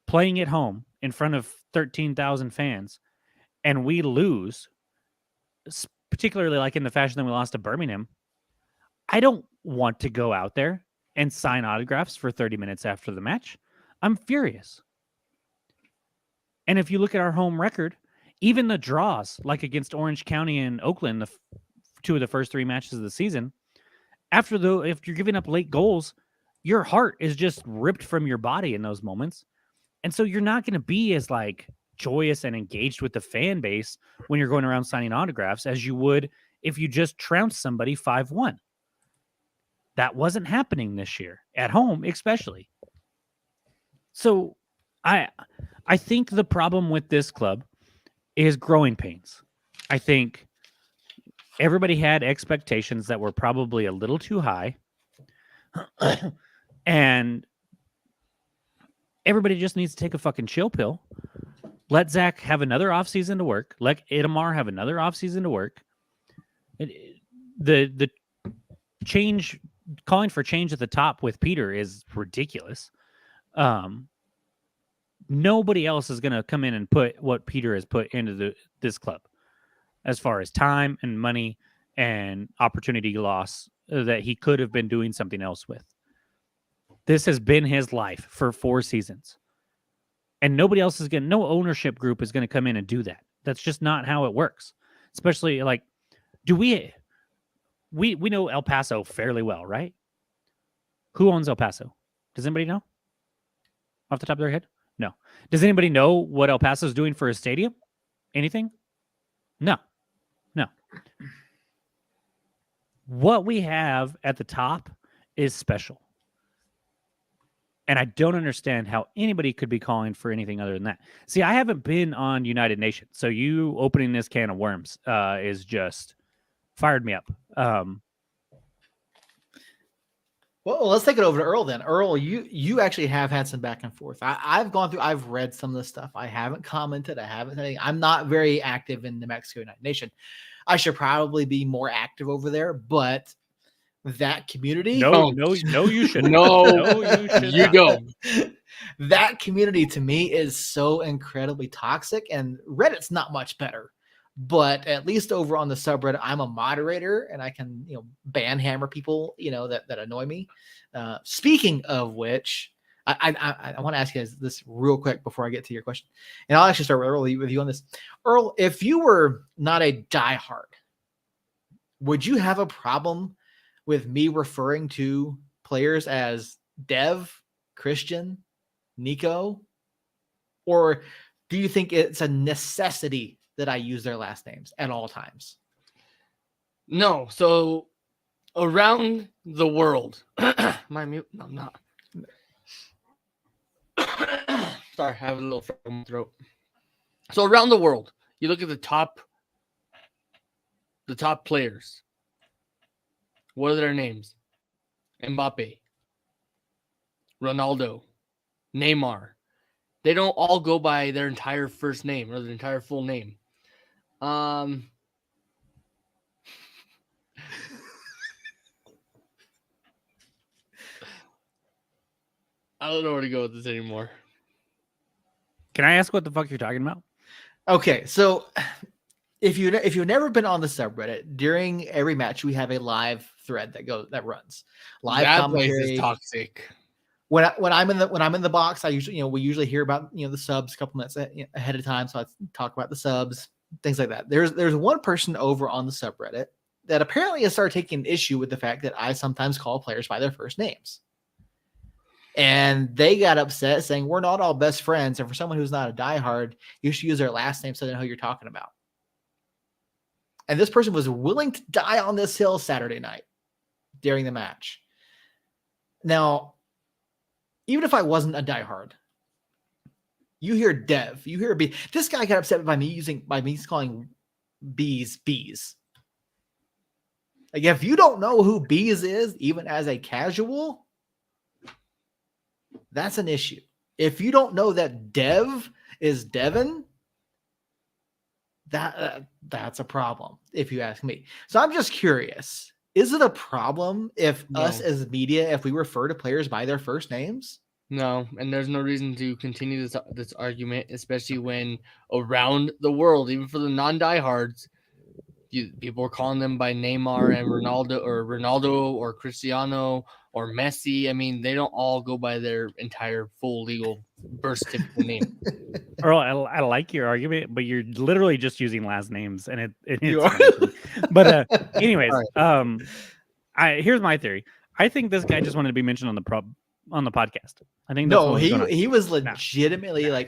playing at home in front of 13,000 fans and we lose, particularly like in the fashion that we lost to Birmingham, I don't want to go out there and sign autographs for 30 minutes after the match. I'm furious. And if you look at our home record, even the draws, like against Orange County and Oakland, the 2 of the first 3 matches of the season, if you're giving up late goals, your heart is just ripped from your body in those moments. And so you're not going to be as like joyous and engaged with the fan base when you're going around signing autographs as you would if you just trounced somebody 5-1. That wasn't happening this year, at home especially. So I think the problem with this club is growing pains. I think everybody had expectations that were probably a little too high. And everybody just needs to take a fucking chill pill. Let Zach have another offseason to work. Let Itamar have another offseason to work. The change, calling for change at the top with Peter is ridiculous. Nobody else is going to come in and put what Peter has put into this club as far as time and money and opportunity loss that he could have been doing something else with. This has been his life for 4 seasons. And nobody else no ownership group is going to come in and do that. That's just not how it works. Especially like, we know El Paso fairly well, right? Who owns El Paso? Does anybody know? Off the top of their head? No. Does anybody know what El Paso is doing for his stadium? Anything? No. What we have at the top is special. And I don't understand how anybody could be calling for anything other than that. See, I haven't been on United Nations, so you opening this can of worms is just fired me up. Well, let's take it over to Earl then. Earl, you actually have had some back and forth. I've gone through, I've read some of this stuff. I haven't commented. I'm not very active in New Mexico United Nation. I should probably be more active over there, but that community. No, you shouldn't. No, you should. You don't. That community to me is so incredibly toxic, and Reddit's not much better. But at least over on the subreddit, I'm a moderator and I can, ban hammer people, that annoy me. Speaking of which, I want to ask you guys this real quick before I get to your question. And I'll actually start with you on this. Earl, if you were not a diehard, would you have a problem with me referring to players as Dev, Christian, Nico? Or do you think it's a necessity that I use their last names at all times? No. So around the world, am I mute? No, I'm not. Sorry, I have a little frog in my throat. So around the world, you look at the top players. What are their names? Mbappe, Ronaldo, Neymar. They don't all go by their entire first name or their entire full name. I don't know where to go with this anymore. Can I ask what the fuck you're talking about? Okay, so if you've never been on the subreddit, during every match we have a live thread that runs live That place commentary. is toxic. When I'm in the box, I usually we usually hear about the subs a couple minutes ahead of time, so I talk about the subs, things like that. There's one person over on the subreddit that apparently has started taking issue with the fact that I sometimes call players by their first names. And they got upset saying we're not all best friends. And for someone who's not a diehard, you should use their last name so they know who you're talking about. And this person was willing to die on this hill Saturday night during the match. Now, even if I wasn't a diehard, you hear Dev, you hear B. This guy got upset by me calling bees. Like, if you don't know who bees is, even as a casual, that's an issue. If you don't know that Dev is Devin, that's a problem, if you ask me. So I'm just curious. Is it a problem if us as media, if we refer to players by their first names? No, and there's no reason to continue this argument, especially when around the world, even for the non-diehards, people are calling them by Neymar and Ronaldo or Cristiano or Messi. I mean, they don't all go by their entire full legal birth certificate name. Earl, I like your argument, but you're literally just using last names, and it's You are. funny. But anyways, All here's my theory. I think this guy just wanted to be mentioned on the podcast. I think that's what was going on. he was legitimately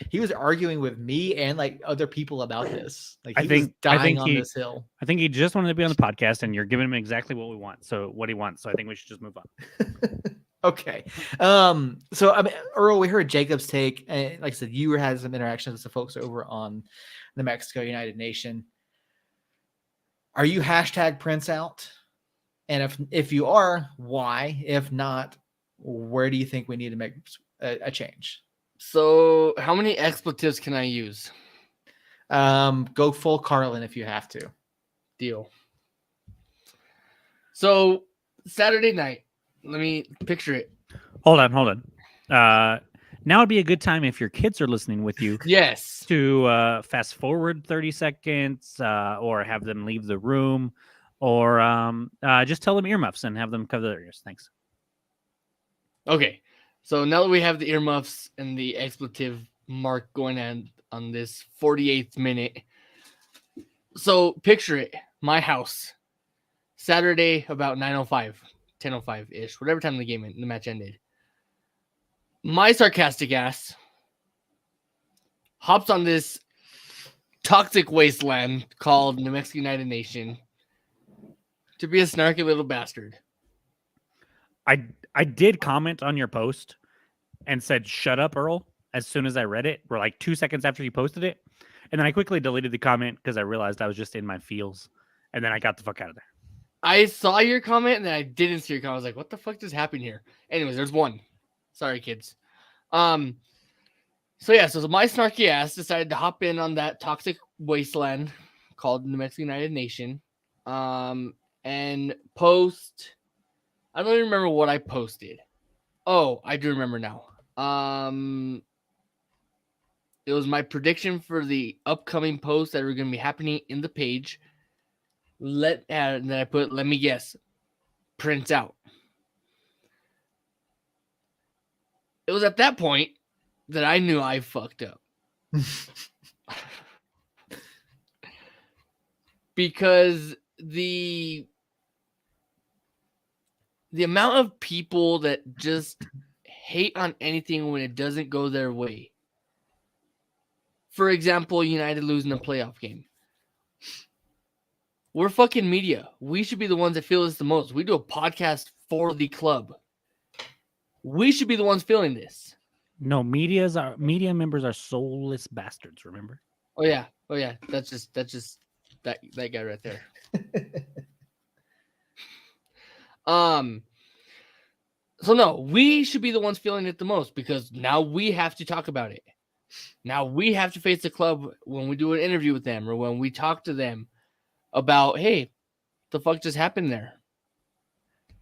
he was arguing with me and like other people about this. Like he was dying on this hill. I think he just wanted to be on the podcast, and you're giving him exactly what he wants. So I think we should just move on. Okay. So I mean, Earl, we heard Jacob's take, and like I said, you had some interactions with the folks over on the Mexico United Nation. Are you hashtag Prince out? And if you are, why? If not, where do you think we need to make a change? So how many expletives can I use? Go full Carlin if you have to. Deal. So Saturday night, let me picture it. Hold on. Now would be a good time if your kids are listening with you. Yes. To fast forward 30 seconds or have them leave the room or just tell them earmuffs and have them cover their ears. Thanks. Okay. So now that we have the earmuffs and the expletive mark going on this 48th minute. So picture it. My house. Saturday about 9:05, 10:05-ish, whatever time the match ended. My sarcastic ass hops on this toxic wasteland called New Mexico United Nation to be a snarky little bastard. I did comment on your post and said, "Shut up, Earl," as soon as I read it. We're like 2 seconds after you posted it. And then I quickly deleted the comment because I realized I was just in my feels. And then I got the fuck out of there. I saw your comment and then I didn't see your comment. I was like, what the fuck just happened here? Anyways, there's one. Sorry, kids. So my snarky ass decided to hop in on that toxic wasteland called New Mexico United Nation and post. I don't even remember what I posted. Oh, I do remember now. It was my prediction for the upcoming posts that are going to be happening in the page. And then I put, let me guess, Prince out. It was at that point that I knew I fucked up. Because the amount of people that just hate on anything when it doesn't go their way. For example, United losing a playoff game. We're fucking media. We should be the ones that feel this the most. We do a podcast for the club. We should be the ones feeling this. No, media members are soulless bastards, remember? Oh yeah. That's just that guy right there. So no, we should be the ones feeling it the most because now we have to talk about it. Now we have to face the club when we do an interview with them or when we talk to them about, hey, the fuck just happened there?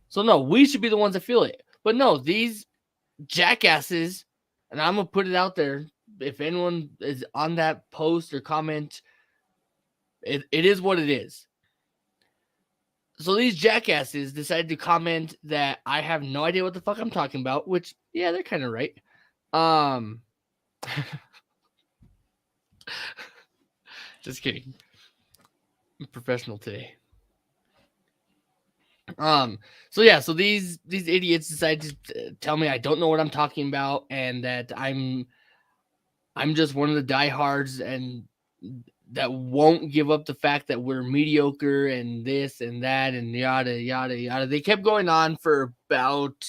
So no, we should be the ones that feel it. But no, these jackasses, and I'm gonna put it out there. If anyone is on that post or comment, it is what it is. So these jackasses decided to comment that I have no idea what the fuck I'm talking about, which, yeah, they're kind of right. Just kidding. I'm professional today. So these idiots decided to tell me I don't know what I'm talking about and that I'm just one of the diehards and that won't give up the fact that we're mediocre and this and that and yada yada yada. They kept going on for about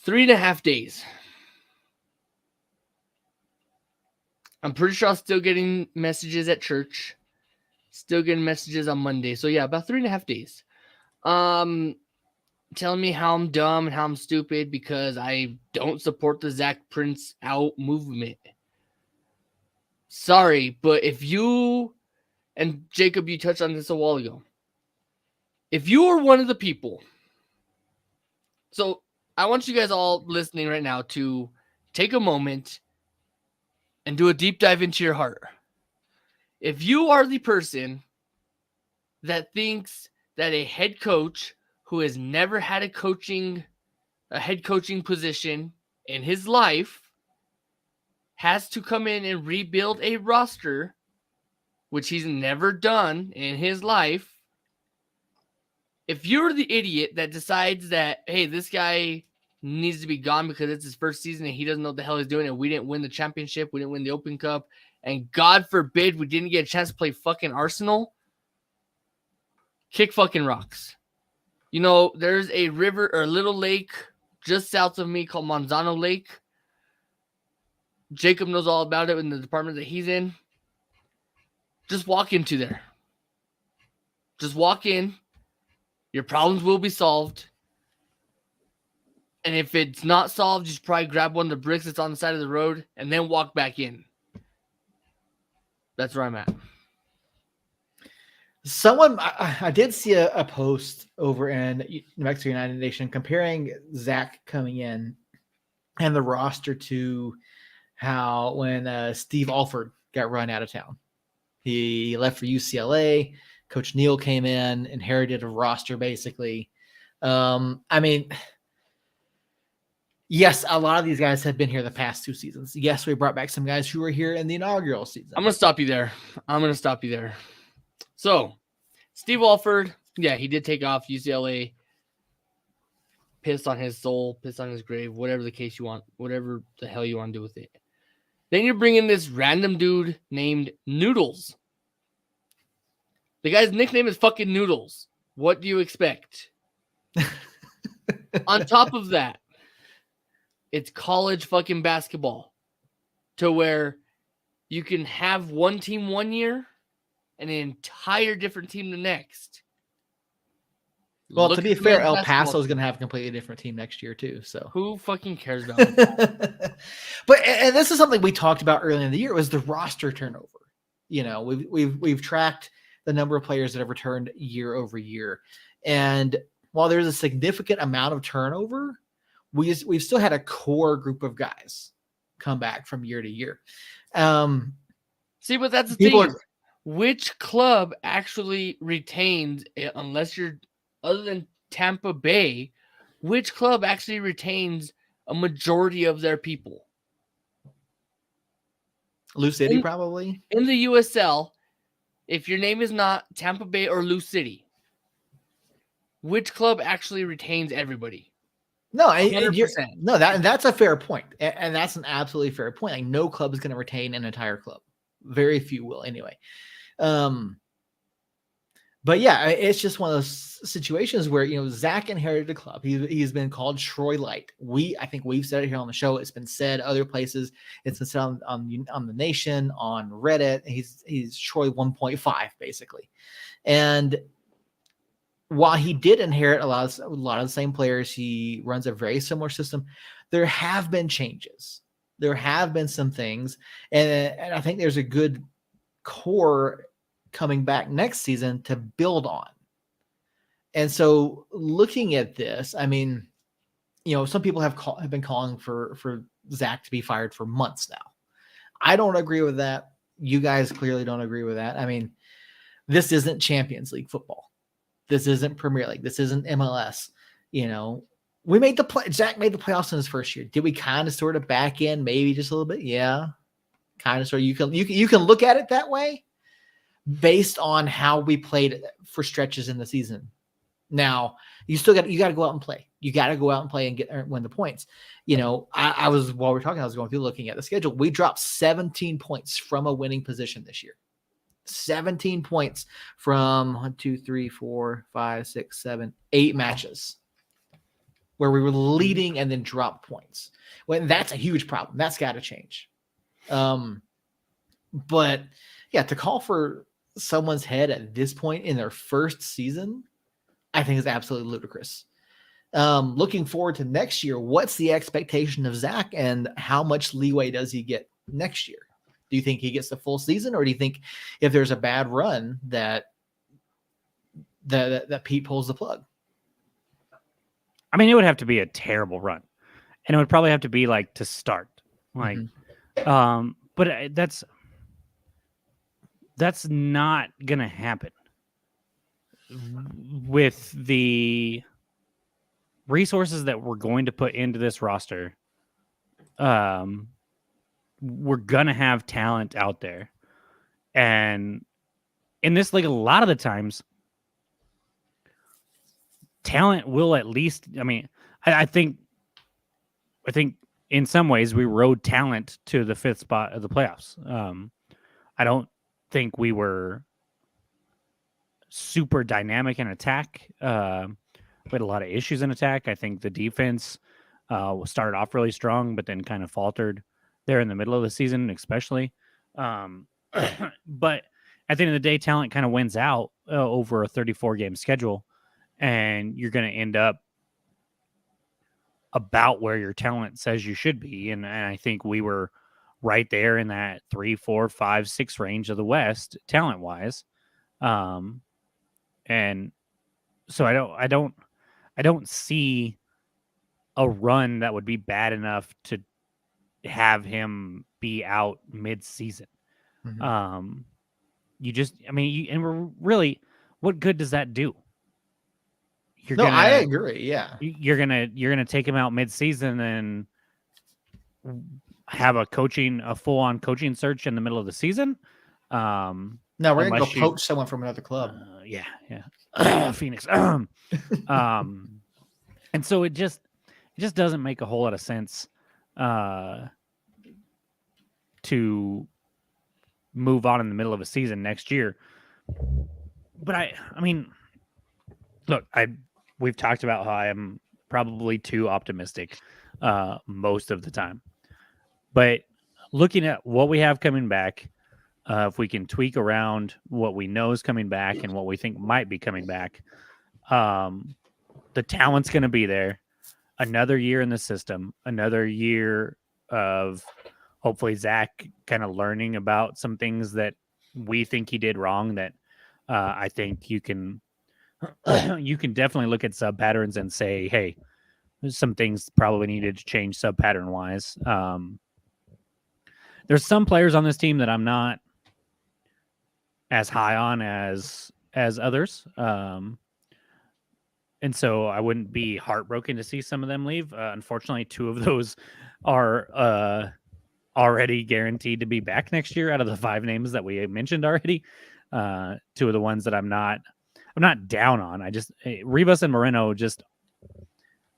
3.5 days. I'm pretty sure I'm still getting messages at church. Still getting messages on Monday. So yeah, about 3.5 days. Telling me how I'm dumb and how I'm stupid because I don't support the Zach Prince out movement. Sorry, but if you, and Jacob, you touched on this a while ago. If you are one of the people, so I want you guys all listening right now to take a moment and do a deep dive into your heart. If you are the person that thinks that a head coach who has never had a head coaching position in his life has to come in and rebuild a roster, which he's never done in his life. If you're the idiot that decides that, hey, this guy needs to be gone because it's his first season and he doesn't know what the hell he's doing and we didn't win the championship, we didn't win the Open Cup, and God forbid we didn't get a chance to play fucking Arsenal, kick fucking rocks. You know, there's a river or a little lake just south of me called Manzano Lake. Jacob knows all about it in the department that he's in. Just walk into there. Just walk in. Your problems will be solved. And if it's not solved, you should probably grab one of the bricks that's on the side of the road and then walk back in. That's where I'm at. Someone, I did see a post over in New Mexico United Nation comparing Zach coming in and the roster to how when Steve Alford got run out of town. He left for UCLA. Coach Neal came in, inherited a roster basically. I mean, yes, a lot of these guys have been here the past 2 seasons. Yes, we brought back some guys who were here in the inaugural season. I'm going to stop you there. So, Steve Alford, yeah, he did take off UCLA. Pissed on his soul, pissed on his grave, whatever the case you want, whatever the hell you want to do with it. Then you're bringing this random dude named Noodles. The guy's nickname is fucking Noodles. What do you expect? On top of that, it's college fucking basketball to where you can have one team one year and an entire different team the next. Well, to be fair, El Paso is going to have a completely different team next year too. So who fucking cares about it? But and this is something we talked about earlier in the year was the roster turnover. You know, we've tracked the number of players that have returned year over year, and while there's a significant amount of turnover, we've still had a core group of guys come back from year to year. See, but that's the thing. Which club actually retains, unless you're other than Tampa Bay, which club actually retains a majority of their people? Lou City, probably. In the USL, if your name is not Tampa Bay or Lou City, which club actually retains everybody? No, that's a fair point. And that's an absolutely fair point. Like, no club is going to retain an entire club. Very few will anyway. But yeah, it's just one of those situations where, you know, Zach inherited a club. He's been called Troy Light. I think we've said it here on the show. It's been said other places. It's been said on the Nation, on Reddit. He's Troy 1.5 basically. And while he did inherit a lot of the same players, he runs a very similar system. There have been changes. There have been some things, and I think there's a good core coming back next season to build on. And so looking at this, I mean, some people have been calling for Zach to be fired for months now. I don't agree with that. You guys clearly don't agree with that. I mean, this isn't Champions League football. This isn't Premier League. This isn't MLS. We made the play. Zach made the playoffs in his first year. Did we kind of sort of back in maybe just a little bit? Yeah, kind of. So you can look at it that way based on how we played for stretches in the season. Now you got to go out and play. You got to go out and play and win the points. I was while we're talking, I was going through looking at the schedule. We dropped 17 points from a winning position this year. 17 points from 1, 2, 3, 4, 5, 6, 7, 8 matches where we were leading and then dropped points. Well, that's a huge problem. That's got to change. But yeah, to call for someone's head at this point in their first season, I think is absolutely ludicrous. Looking forward to next year, what's the expectation of Zach and how much leeway does he get next year? Do you think he gets the full season, or do you think if there's a bad run that Pete pulls the plug? I mean, it would have to be a terrible run, and it would probably have to be like to start, like, but that's not gonna happen with the resources that we're going to put into this roster. We're gonna have talent out there, and in this league, a lot of the times, talent will at least. I mean, I think in some ways we rode talent to the 5th spot of the playoffs. I don't think we were super dynamic in attack. We had a lot of issues in attack. I think the defense started off really strong, but then kind of faltered there in the middle of the season, especially. But at the end of the day, talent kind of wins out over a 34-game schedule, and you're going to end up about where your talent says you should be. And I think we were right there in that 3, 4, 5, 6 range of the West, talent-wise. And so I don't see a run that would be bad enough to have him be out mid-season. And we're really, what good does that do? I agree. Yeah, you're gonna take him out mid-season and have a full-on coaching search in the middle of the season. No, we're gonna go poach someone from another club. Phoenix. And so it just doesn't make a whole lot of sense to move on in the middle of a season next year. But I mean, look, we've talked about how I am probably too optimistic most of the time. But looking at what we have coming back, if we can tweak around what we know is coming back and what we think might be coming back, the talent's going to be there. Another year in the system, another year of hopefully Zach kind of learning about some things that we think he did wrong that I think you can definitely look at sub patterns and say, hey, some things probably needed to change sub pattern wise. There's some players on this team that I'm not as high on as others. And so I wouldn't be heartbroken to see some of them leave. Unfortunately, 2 of those are already guaranteed to be back next year out of the 5 names that we mentioned already. 2 of the ones that I'm not down on. Rivas and Moreno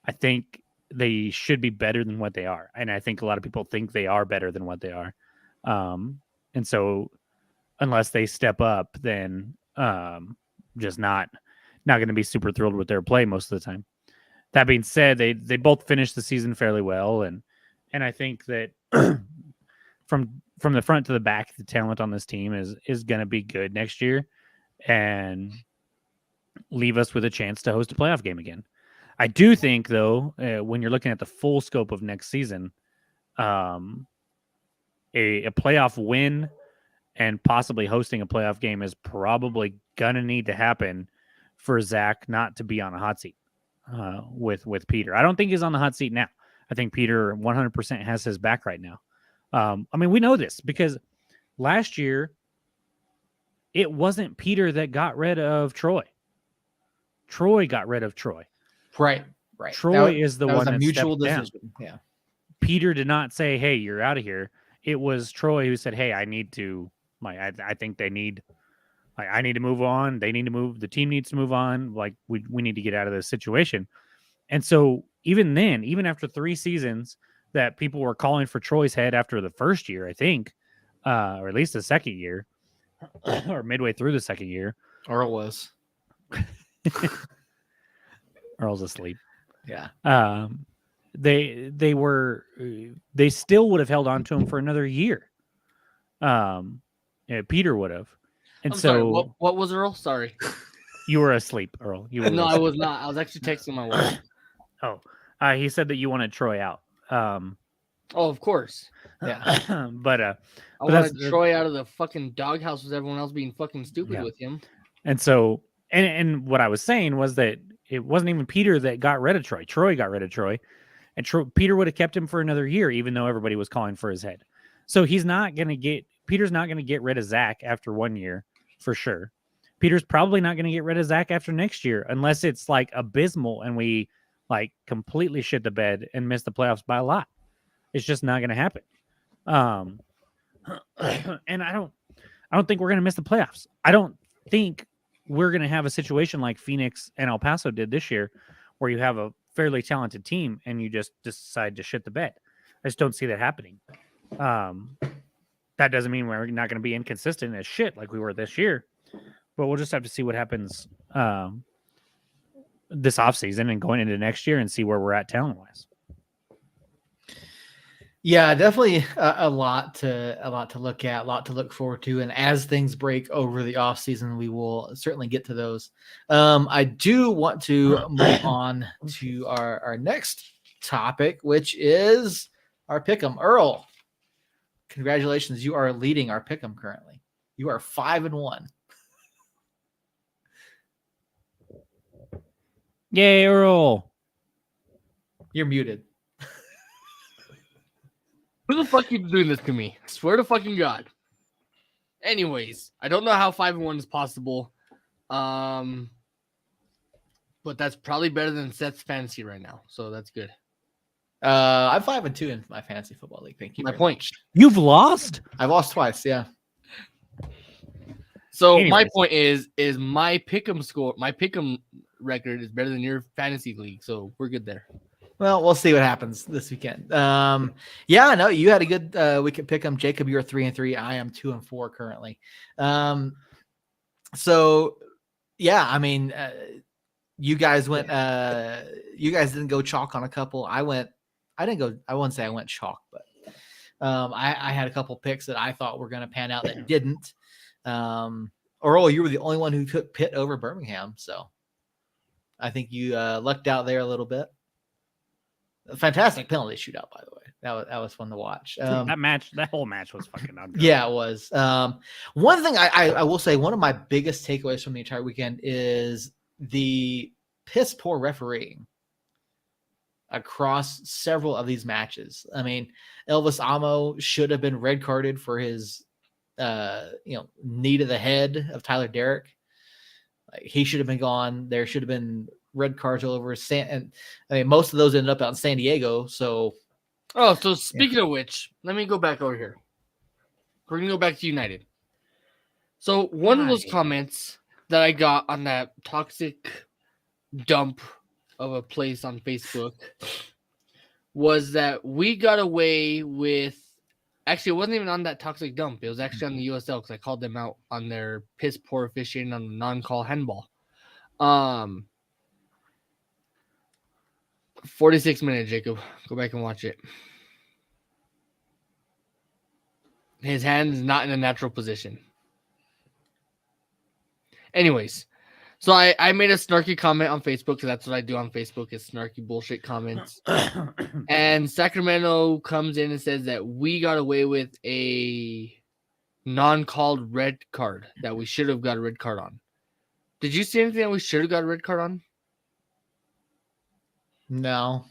I think they should be better than what they are. And I think a lot of people think they are better than what they are. And so unless they step up, then just not going to be super thrilled with their play most of the time. That being said, they both finished the season fairly well. And I think that from the front to the back, the talent on this team is going to be good next year and leave us with a chance to host a playoff game again. I do think, though, when you're looking at the full scope of next season, a playoff win and possibly hosting a playoff game is probably going to need to happen for Zach not to be on a hot seat. with Peter. I don't think he's on the hot seat now. I think Peter 100% has his back right now. I mean, we know this because last year it wasn't Peter that got rid of Troy. Troy got rid of Troy. Right. Troy is the that was one a that mutual stepped down. decision. Yeah. Peter did not say, "Hey, you're out of here." It was Troy who said, "Hey, I need to. I think they need. I need to move on. They need to move. The team needs to move on. Like we need to get out of this situation." And so even then, even after 3 seasons, that people were calling for Troy's head after the first year, I think, or at least the second year, or midway through the second year, Earl was. Earl's asleep. Yeah. They still would have held on to him for another year. Peter would have. And I'm so sorry, what was Earl? Sorry. You were asleep, Earl. You were No, I asleep. was not. I was actually texting my wife. Oh, he said that you wanted Troy out. Oh, of course. Yeah. but I wanted Troy out of the fucking doghouse with everyone else being fucking stupid with him. And so, and what I was saying was that it wasn't even Peter that got rid of Troy. Troy got rid of Troy, and Peter would have kept him for another year, even though everybody was calling for his head. So Peter's not going to get rid of Zach after 1 year for sure. Peter's probably not going to get rid of Zach after next year, unless it's like abysmal and we like completely shit the bed and miss the playoffs by a lot. It's just not going to happen. And I don't think we're going to miss the playoffs. I don't think we're going to have a situation like Phoenix and El Paso did this year, where you have a fairly talented team and you just decide to shit the bed. I just don't see that happening. That doesn't mean we're not going to be inconsistent as shit like we were this year, but we'll just have to see what happens this offseason and going into next year and see where we're at talent-wise. Yeah, definitely a lot to look at, a lot to look forward to. And as things break over the offseason, we will certainly get to those. I do want to move on to our next topic, which is our pick'em. Earl, congratulations. You are leading our pick'em currently. You are 5-1. Yay, Earl. You're muted. Who the fuck keeps doing this to me? I swear to fucking God. Anyways, I don't know how 5-1 is possible. But that's probably better than Seth's fantasy right now. So that's good. I'm 5-2 in my fantasy football league. Thank you. My point. You've lost? I've lost twice. Yeah. So Anyways. my point is my pick'em score, my pick'em record is better than your fantasy league. So we're good there. Well, we'll see what happens this weekend. Yeah, no, you had a good weekend pick 'em. Jacob, you're 3-3. I am 2-4 currently. So yeah, I mean, you guys went. You guys didn't go chalk on a couple. I didn't go. I wouldn't say I went chalk, but I had a couple picks that I thought were going to pan out that didn't. Earl, you were the only one who took Pitt over Birmingham, so I think you lucked out there a little bit. A fantastic penalty shootout, by the way. That was fun to watch. That whole match was fucking unreal. Yeah, it was. One thing I will say, one of my biggest takeaways from the entire weekend is the piss poor refereeing across several of these matches. I mean, Elvis Amo should have been red carded for his knee to the head of Tyler Derrick. Like, he should have been gone. There should have been red cards all over and I mean, most of those ended up out in San Diego. So, so speaking of which, let me go back over here. We're gonna go back to United. So one of those comments that I got on that toxic dump of a place on Facebook was that we got away with. Actually, it wasn't even on that toxic dump. It was actually on the USL because I called them out on their piss poor officiating on the non-call handball. 46 minutes, Jacob. Go back and watch it. His hand is not in a natural position. Anyways, so I made a snarky comment on Facebook because that's what I do on Facebook is snarky bullshit comments. And Sacramento comes in and says that we got away with a non-called red card that we should have got a red card on. Did you see anything that we should have got a red card on? No,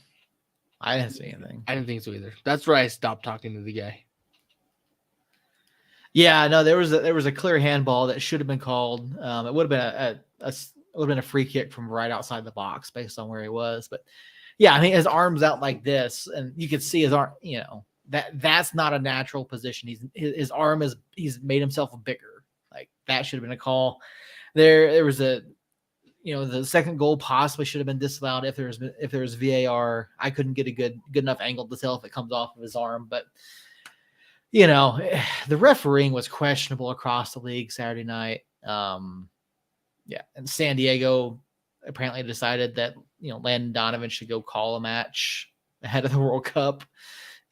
I didn't see anything. I didn't think so either. That's where I stopped talking to the guy. Yeah, no, there was a clear handball that should have been called. It would have been a free kick from right outside the box based on where he was. But yeah, I mean, his arm's out like this, and you could see his arm. You know, that's not a natural position. His arm he's made himself bigger. Like that should have been a call. There was the second goal possibly should have been disallowed if there was VAR. I couldn't get a good enough angle to tell if it comes off of his arm, but the refereeing was questionable across the league Saturday night. Yeah, and San Diego apparently decided that Landon Donovan should go call a match ahead of the World Cup,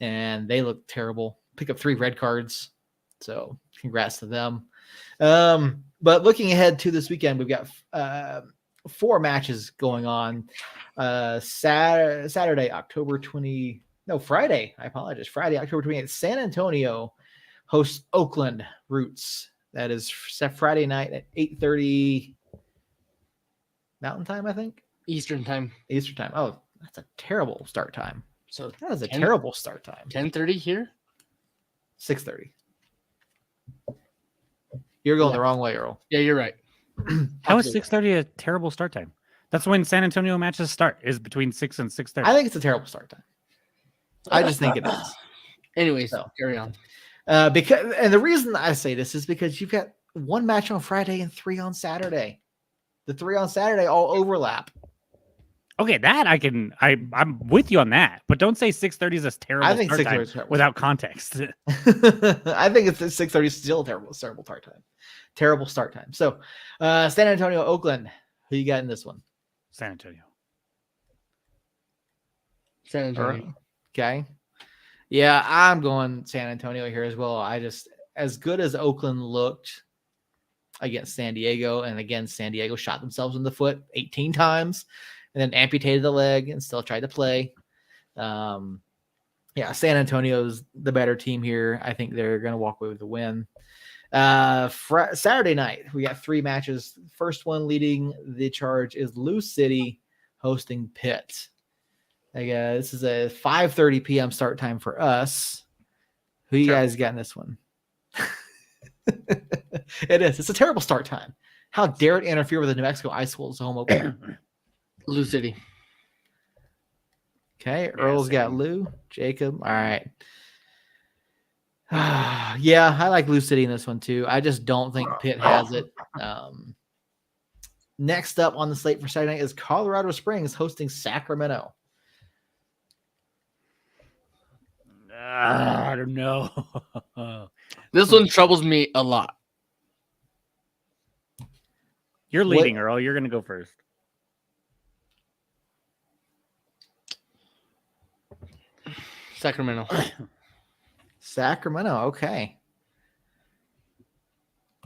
and they looked terrible. Pick up 3 red cards, so congrats to them. But looking ahead to this weekend, we've got 4 matches going on. Saturday, October 20. No, Friday. I apologize. Friday, October 28th. San Antonio hosts Oakland Roots. That is Friday night at 8:30 Mountain Time, I think. Eastern time. Oh, that's a terrible start time. So that is a terrible start time. 10:30 here. 6:30. You're going the wrong way, Earl. Yeah, you're right. How is 6:30 a terrible start time? That's when San Antonio matches start. Is between 6 and 6:30. I think it's a terrible start time. I just think it is. Anyways, carry on. And the reason I say this is because you've got 1 match on Friday and 3 on Saturday. The 3 on Saturday all overlap. Okay, that I'm with you on that, but don't say 6:30 is a terrible I think start 6:30 time is terrible. without context. I think it's 6:30 is still a terrible start time. Terrible start time. So, San Antonio, Oakland. Who you got in this one? San Antonio. San Antonio. Okay. Yeah, I'm going San Antonio here as well. As good as Oakland looked against San Diego, and again, San Diego shot themselves in the foot 18 times and then amputated the leg and still tried to play. San Antonio's the better team here. I think they're going to walk away with the win. Saturday night, we got 3 matches. First one leading the charge is Lou City hosting Pitt. This is a 5:30 p.m. start time for us. Who you guys got in this one? It is. It's a terrible start time. How dare it interfere with the New Mexico Ice Wolves home opener? Lou City. Okay, Earl's got Lou. Jacob. All right. Yeah, I like Lou City in this one too. I just don't think Pitt has it. Next up on the slate for Saturday night is Colorado Springs hosting Sacramento. I don't know. This one troubles me a lot. You're leading, Earl. You're going to go first. Sacramento. Sacramento. Okay.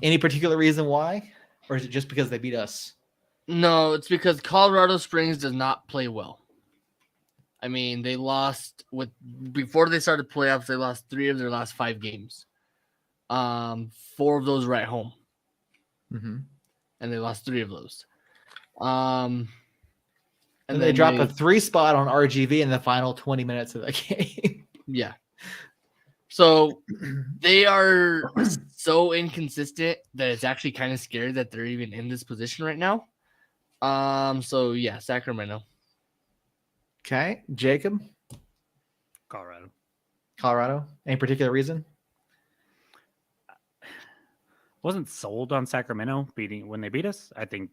Any particular reason why? Or is it just because they beat us? No, it's because Colorado Springs does not play well. I mean, they lost before they started playoffs. They lost 3 of their last 5 games. 4 of those were at home, Mm-hmm. and they lost 3 of those. And they dropped a 3 spot on RGV in the final 20 minutes of the game. Yeah. So they are so inconsistent that it's actually kind of scary that they're even in this position right now. So yeah, Sacramento. Okay, Jacob. Colorado. Any particular reason? Wasn't sold on Sacramento when they beat us. I think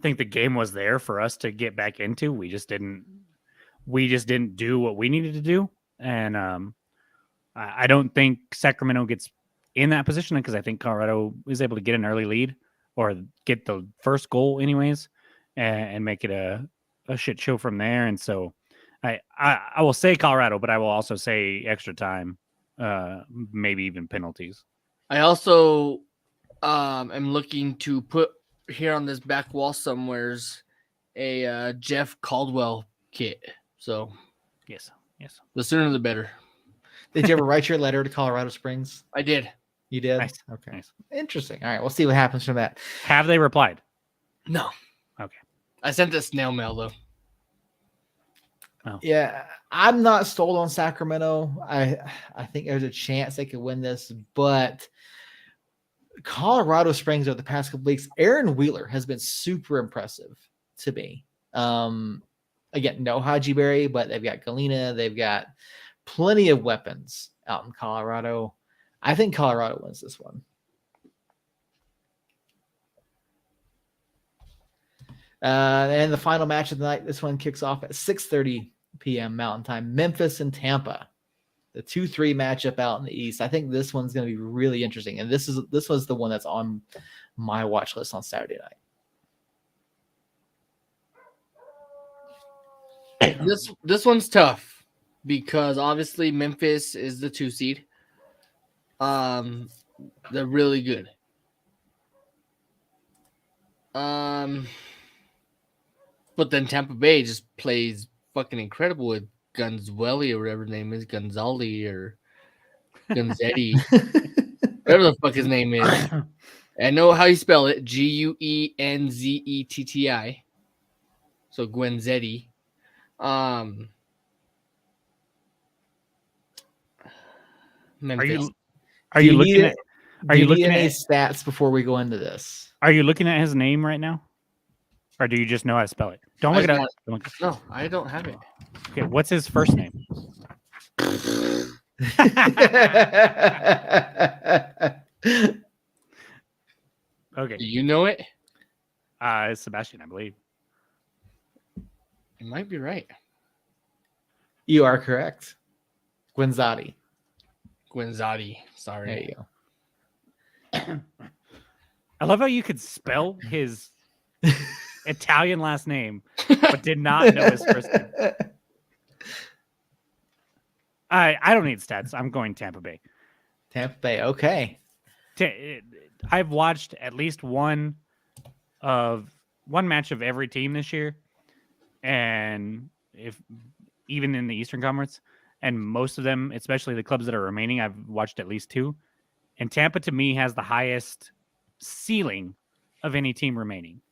the game was there for us to get back into. We just didn't do what we needed to do, and I don't think Sacramento gets in that position because I think Colorado is able to get an early lead or get the first goal anyways, and make it a shit show from there. And so I will say Colorado, but I will also say extra time, maybe even penalties. I also am looking to put here on this back wall somewheres a Jeff Caldwell kit. So yes, the sooner the better. Did you ever write your letter to Colorado Springs? I did. You did? Nice. Okay. Nice. Interesting. All right. We'll see what happens from that. Have they replied? No. Okay. I sent a snail mail though. Oh. Yeah, I'm not sold on Sacramento. I think there's a chance they could win this, but Colorado Springs over the past couple weeks, Aaron Wheeler has been super impressive to me. Again, no Haji Berry, but they've got Galena. They've got plenty of weapons out in Colorado. I think Colorado wins this one. And the final match of the night, this one kicks off at 6:30 p.m. Mountain Time. Memphis and Tampa, the 2-3 matchup out in the East. I think this one's going to be really interesting, and this was the one that's on my watch list on Saturday night. This one's tough because obviously Memphis is the 2 seed. They're really good. But then Tampa Bay just plays fucking incredible with Gonzalez or whatever his name is, Gonzalez or Gonzetti, whatever the fuck his name is. I know how you spell it, Guenzetti. So Gwenzetti. Memphis. Are you looking at any stats before we go into this? Are you looking at his name right now? Or do you just know how to spell it? Don't look it up. No, I don't have it. Okay, what's his first name? Okay. Do you know it? It's Sebastian, I believe. You might be right. You are correct. Gwenzetti. Sorry. There you go. I love how you could spell his Italian last name, but did not know his first name. I don't need stats. I'm going Tampa Bay. Tampa Bay. Okay. I've watched at least one match of every team this year, and even in the Eastern Conference, and most of them, especially the clubs that are remaining, I've watched at least two. And Tampa, to me, has the highest ceiling of any team remaining.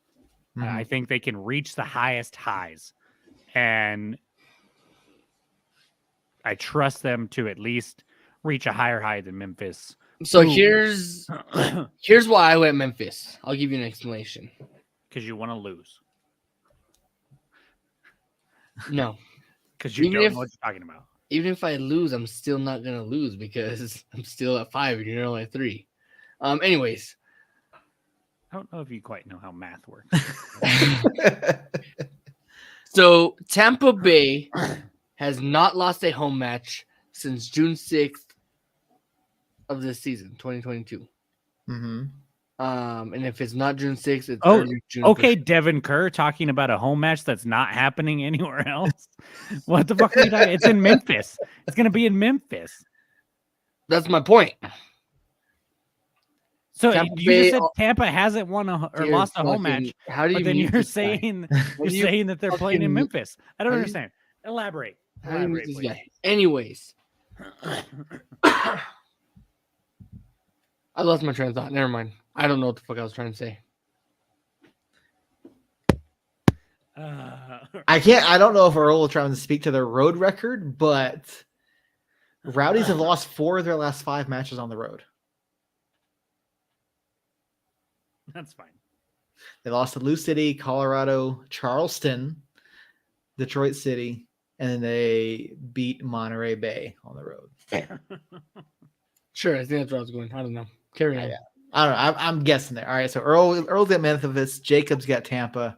Mm-hmm. I think they can reach the highest highs, and I trust them to at least reach a higher high than Memphis. So here's why I went Memphis. I'll give you an explanation. Because you want to lose. No. Because you don't know what you're talking about. Even if I lose, I'm still not going to lose because I'm still at 5 and you're only at 3. Anyways. I don't know if you quite know how math works. So Tampa Bay has not lost a home match since June 6th of this season, 2022. Mm-hmm. And if it's not June 6th, it's June okay, 1st. Devin Kerr talking about a home match that's not happening anywhere else. What the fuck are you talking? It's in Memphis. It's going to be in Memphis. That's my point. So you just said Tampa hasn't won or lost a home match. How do you? But then you're saying that they're playing in Memphis. I don't understand. Elaborate. How do you mute this guy? Anyways. I lost my train of thought. Never mind. I don't know what the fuck I was trying to say. I don't know if Earl will try to speak to their road record, but Rowdies have lost 4 of their last 5 matches on the road. That's fine. They lost to Lou City, Colorado, Charleston, Detroit City, and then they beat Monterey Bay on the road. Sure, I think that's where I was going. I don't know. Carry on. Yeah. I don't know. I'm guessing there. All right, so Earl's got Memphis. Jacob's got Tampa.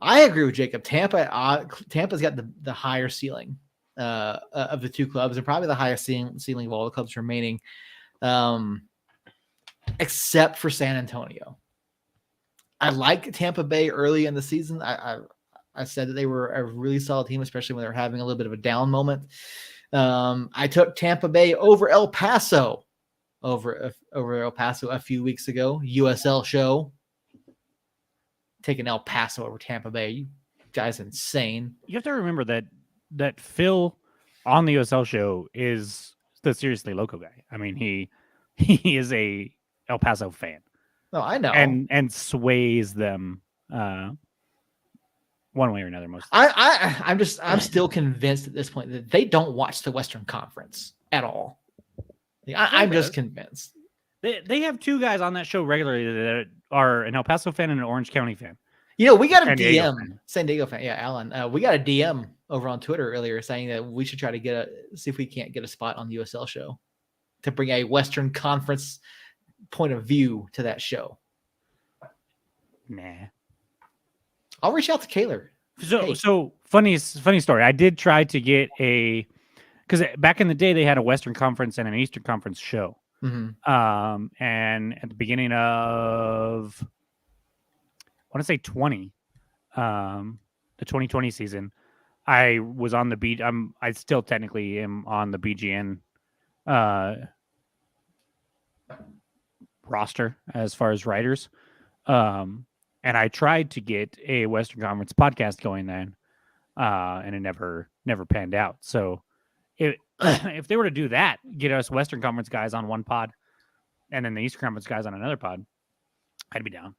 I agree with Jacob. Tampa's got the higher ceiling of the two clubs, and probably the highest ceiling of all the clubs remaining, except for San Antonio. I like Tampa Bay early in the season. I said that they were a really solid team, especially when they were having a little bit of a down moment. I took Tampa Bay over El Paso over El Paso a few weeks ago. USL show. Taking El Paso over Tampa Bay. You guys insane. You have to remember that Phil on the USL show is the Seriously Loco guy. I mean, he is a El Paso fan. No, I know. And sways them one way or another. Most. I'm still convinced at this point that they don't watch the Western Conference at all. I'm just convinced. They have two guys on that show regularly that are an El Paso fan and an Orange County fan. We got a San Diego DM, fan. San Diego fan. Yeah, Alan. We got a DM over on Twitter earlier saying that we should try to see if we can't get a spot on the USL show to bring a Western Conference point of view to that show. Nah. I'll reach out to Kaylor. So funny story. I did try to get because back in the day they had a Western Conference and an Eastern Conference show. Mm-hmm. And at the beginning of, I want to say the 2020 season, I was on the I still technically am on the BGN roster as far as writers. And I tried to get a Western Conference podcast going then, and it never panned out. So if they were to do that, get us Western Conference guys on one pod and then the Eastern Conference guys on another pod, I'd be down.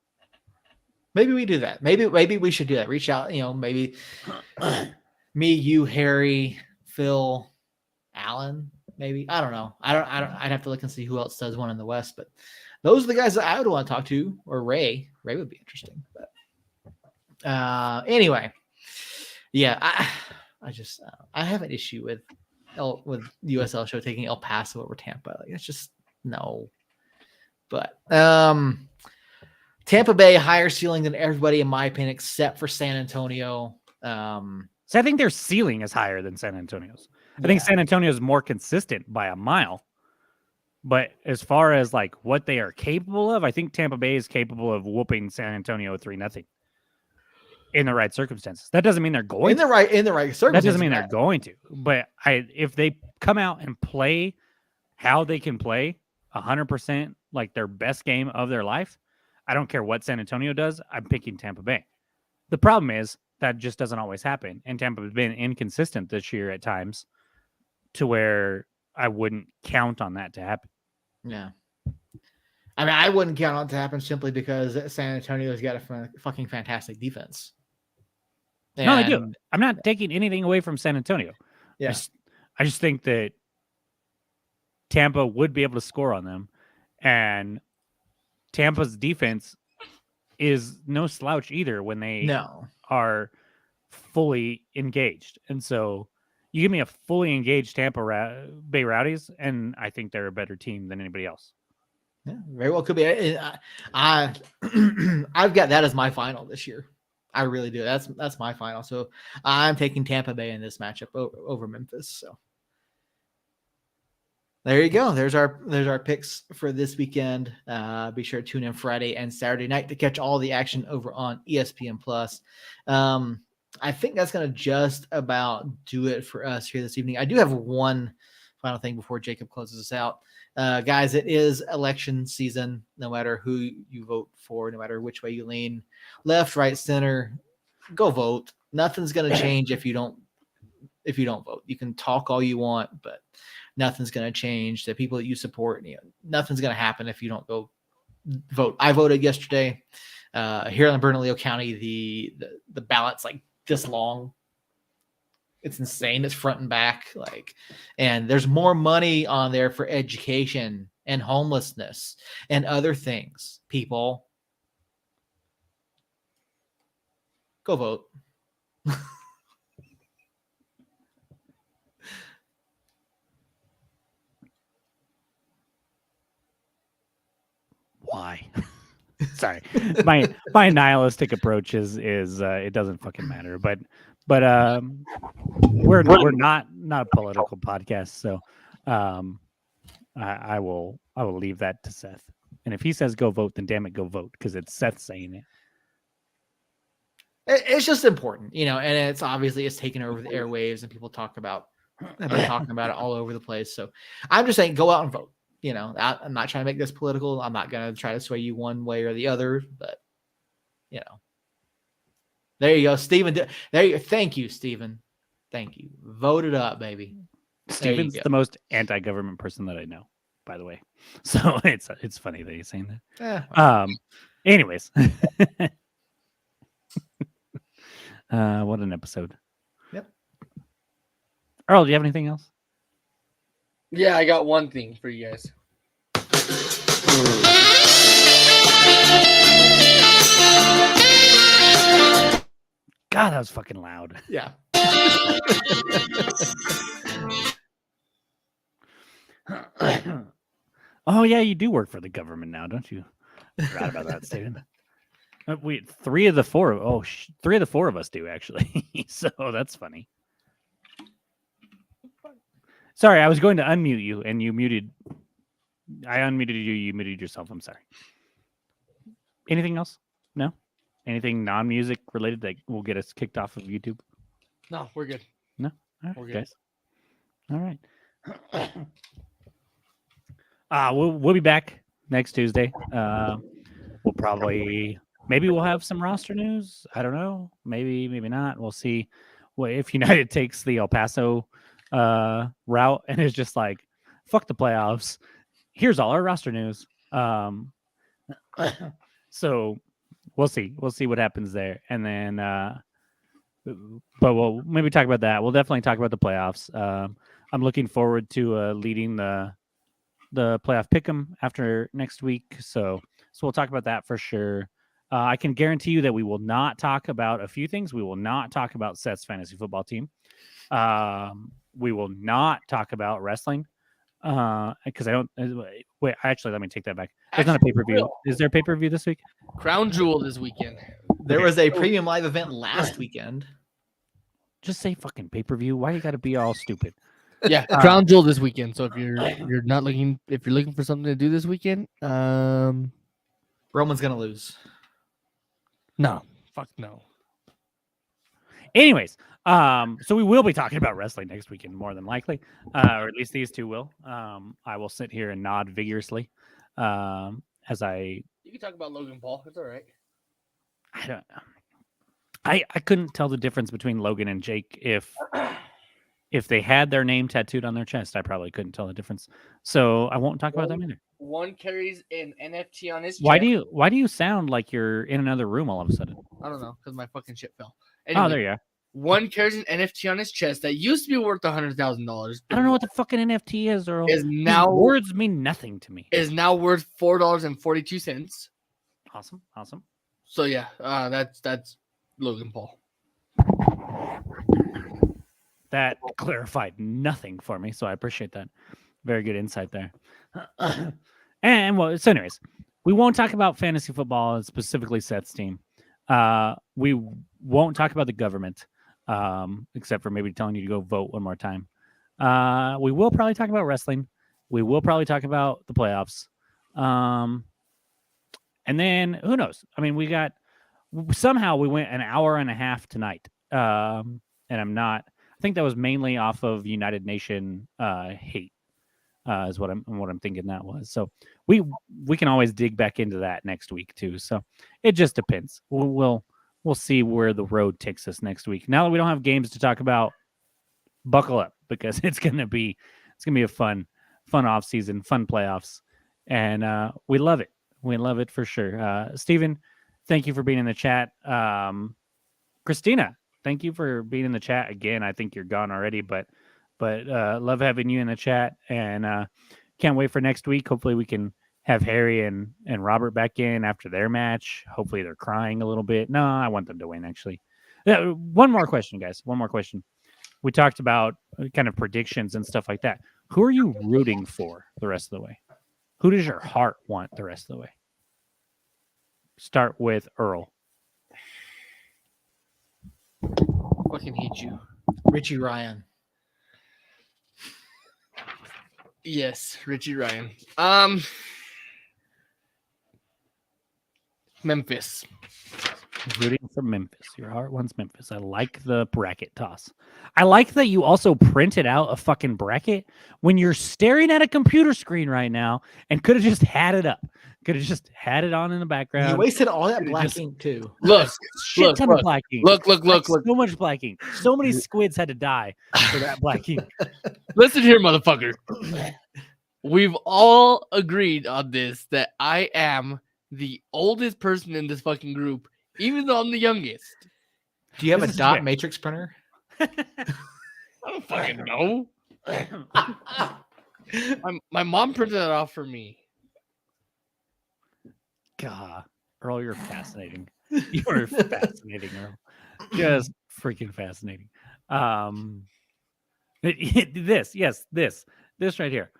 Maybe we do that. Maybe we should do that. Reach out, maybe me, you, Harry, Phil, Alan, maybe. I don't know. I'd have to look and see who else does one in the West, but those are the guys that I would want to talk to, or Ray. Ray would be interesting. But anyway, yeah, I have an issue with USL show taking El Paso over Tampa. Like, it's just no. But Tampa Bay higher ceiling than everybody, in my opinion, except for San Antonio. So I think their ceiling is higher than San Antonio's. I think San Antonio is more consistent by a mile. But as far as like what they are capable of, I think Tampa Bay is capable of whooping San Antonio 3-0 in the right circumstances. That doesn't mean they're going in the right circumstances. That doesn't mean they're going to. But if they come out and play how they can play 100%, like their best game of their life, I don't care what San Antonio does. I'm picking Tampa Bay. The problem is that just doesn't always happen, and Tampa has been inconsistent this year at times, to where I wouldn't count on that to happen. Yeah. I mean, I wouldn't count on it to happen simply because San Antonio's got a fucking fantastic defense. And no, they do. I'm not taking anything away from San Antonio. Yeah. I just think that Tampa would be able to score on them, and Tampa's defense is no slouch either when they are fully engaged. And so you give me a fully engaged Tampa Bay Rowdies, and I think they're a better team than anybody else. Yeah, very well could be. I've got that as my final this year. I really do. That's my final. So I'm taking Tampa Bay in this matchup over Memphis. So there you go. There's our picks for this weekend. Be sure to tune in Friday and Saturday night to catch all the action over on ESPN Plus. I think that's going to just about do it for us here this evening. I do have one final thing before Jacob closes us out. Guys, it is election season. No matter who you vote for, no matter which way you lean, left, right, center, go vote. Nothing's going to change if you don't vote. You can talk all you want, but nothing's going to change. The people that you support, nothing's going to happen if you don't go vote. I voted yesterday. Here in Bernalillo County, the ballot's like this long. It's insane. It's front and back. And there's more money on there for education and homelessness and other things. People, go vote. Why? Sorry, my nihilistic approach is it doesn't fucking matter. But we're not a political podcast, so I will leave that to Seth. And if he says go vote, then damn it, go vote, because it's Seth saying it. It's just important, and it's obviously it's taken over the airwaves, and people have been talking about it all over the place. So I'm just saying, go out and vote. I'm not trying to make this political. I'm not going to try to sway you one way or the other, but there you go, Steven. There you go. Thank you, Steven. Thank you. Vote it up, baby. Steven's the most anti-government person that I know, by the way. So it's funny that he's saying that. Yeah. Anyways. What an episode. Yep. Earl, do you have anything else? Yeah, I got one thing for you guys. God, that was fucking loud. Yeah. Oh yeah, you do work for the government now, don't you? I forgot about that, Steven. Wait, 3 of the 4. Oh, 3 of the 4 of us do actually. So that's funny. Sorry, I was going to unmute you, and you muted. I unmuted you. You muted yourself. I'm sorry. Anything else? No. Anything non-music related that will get us kicked off of YouTube? No, we're good. No. All right, We're good. guys. All right. We'll be back next Tuesday. We'll probably maybe we'll have some roster news. I don't know. Maybe not. We'll see. Well, if United takes the El Paso route and is just like, fuck the playoffs. Here's all our roster news. So we'll see. We'll see what happens there, and then. But we'll maybe talk about that. We'll definitely talk about the playoffs. I'm looking forward to leading the playoff pick'em after next week. So we'll talk about that for sure. I can guarantee you that we will not talk about a few things. We will not talk about Seth's fantasy football team. We will not talk about wrestling because I don't. Wait, actually, let me take that back. There's not a pay-per-view. Is there a pay-per-view this week? Crown Jewel this weekend. There was a premium live event last weekend. Just say fucking pay-per-view. Why you got to be all stupid? Yeah, Crown Jewel this weekend. So if you're not looking, if you're looking for something to do this weekend, Roman's gonna lose. no, fuck no. Anyways, so we will be talking about wrestling next weekend more than likely, or at least these two will. I will sit here and nod vigorously as I. You can talk about Logan Paul. It's all right. I don't. I couldn't tell the difference between Logan and Jake if they had their name tattooed on their chest. I probably couldn't tell the difference. So I won't talk about them either. One carries an NFT on his chest. Why do you sound like you're in another room all of a sudden? I don't know, because my fucking shit fell. Oh, Anyway, there you are. one carries an NFT on his chest that used to be worth $100,000. I don't know what the fucking NFT is, Earl. Is These now words mean nothing to me. is now worth $4.42. Awesome. So yeah, that's Logan Paul. That clarified nothing for me, so I appreciate that. Very good insight there. And well, so anyways, we won't talk about fantasy football, specifically Seth's team. We won't talk about the government, except for maybe telling you to go vote one more time. We will probably talk about wrestling. We will probably talk about the playoffs. And then who knows? I mean, somehow we went an hour and a half tonight. And I think that was mainly off of United Nation hate. Is what I'm thinking that was. So we can always dig back into that next week too. So it just depends. We'll see where the road takes us next week. Now that we don't have games to talk about, buckle up because it's gonna be a fun off season, fun playoffs, and we love it. We love it for sure. Steven, thank you for being in the chat. Christina, thank you for being in the chat again. I think you're gone already, but love having you in the chat, and can't wait for next week. Hopefully we can have Harry and Robert back in after their match. Hopefully they're crying a little bit. No, I want them to win, actually. One more question, guys. One more question. We talked about kind of predictions and stuff like that. Who are you rooting for the rest of the way? Who does your heart want the rest of the way? Start with Earl. Fucking hate you. Richie Ryan. Yes, Richie Ryan. Memphis. Rooting for Memphis. Your heart wants Memphis. I like the bracket toss. I like that you also printed out a fucking bracket when you're staring at a computer screen right now and could have just had it up. Could have just had it on in the background. You wasted all that black just- ink too. Look, Shit ton of black ink. look. So much black ink. So many squids had to die for that black ink. Listen here, motherfucker. We've all agreed on this that I am the oldest person in this fucking group, even though I'm the youngest. Do you have This a is dot fair. matrix printer? I don't fucking know. My mom printed that off for me. God, Earl, you're fascinating. You're fascinating, Earl. Just freaking fascinating. This right here.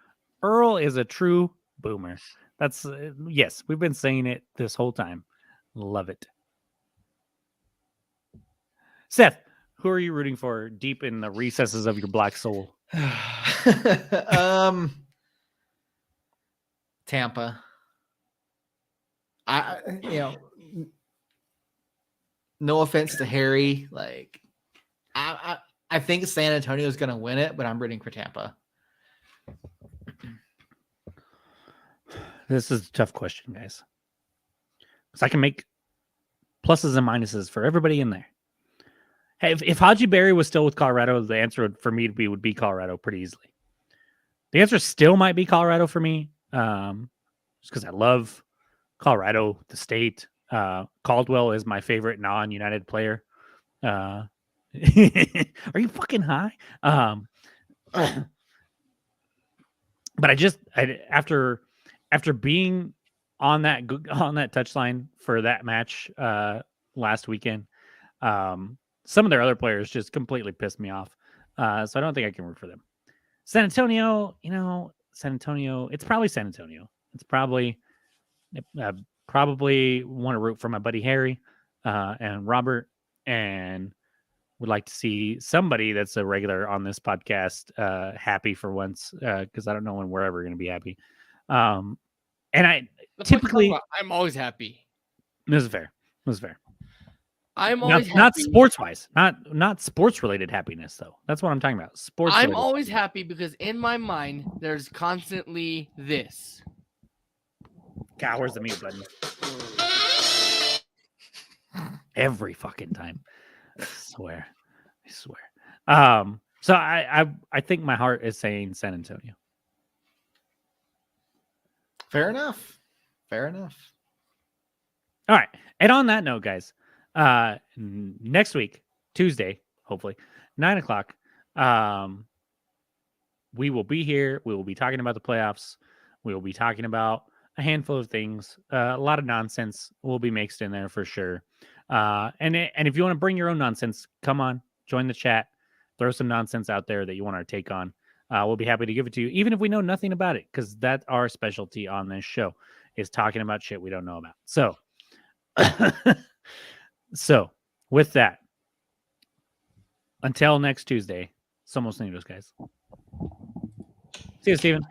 Earl is a true boomer. That's yes, we've been saying it this whole time. Love it. Seth, who are you rooting for deep in the recesses of your black soul? Tampa. No offense to Harry, like I think San Antonio is going to win it, but I'm rooting for Tampa. This is a tough question, guys. Because I can make pluses and minuses for everybody in there. Hey, if Haji Berry was still with Colorado, the answer would be Colorado pretty easily. The answer still might be Colorado for me, just because I love Colorado, the state. Caldwell is my favorite non-United player. Are you fucking high? But after being on that touchline for that match last weekend, some of their other players just completely pissed me off. So I don't think I can root for them. San Antonio, it's probably San Antonio. It's probably want to root for my buddy Harry and Robert, and would like to see somebody that's a regular on this podcast happy for once, because I don't know when we're ever going to be happy. And I typically, I'm always happy. This is fair. I'm always happy. Not sports wise, not sports related happiness though. That's what I'm talking about. Sports. I'm always happy because in my mind there's constantly this. God, where's the mute button? Every fucking time. I swear. So I think my heart is saying San Antonio. Fair enough. All right. And on that note, guys, next week, Tuesday, hopefully, 9:00, we will be here. We will be talking about the playoffs. We will be talking about a handful of things. A lot of nonsense will be mixed in there for sure. And if you want to bring your own nonsense, come on, join the chat. Throw some nonsense out there that you want our take on. We'll be happy to give it to you, even if we know nothing about it, because that's our specialty on this show, is talking about shit we don't know about. So, with that, until next Tuesday, Somos Unidos, guys. See you, Steven.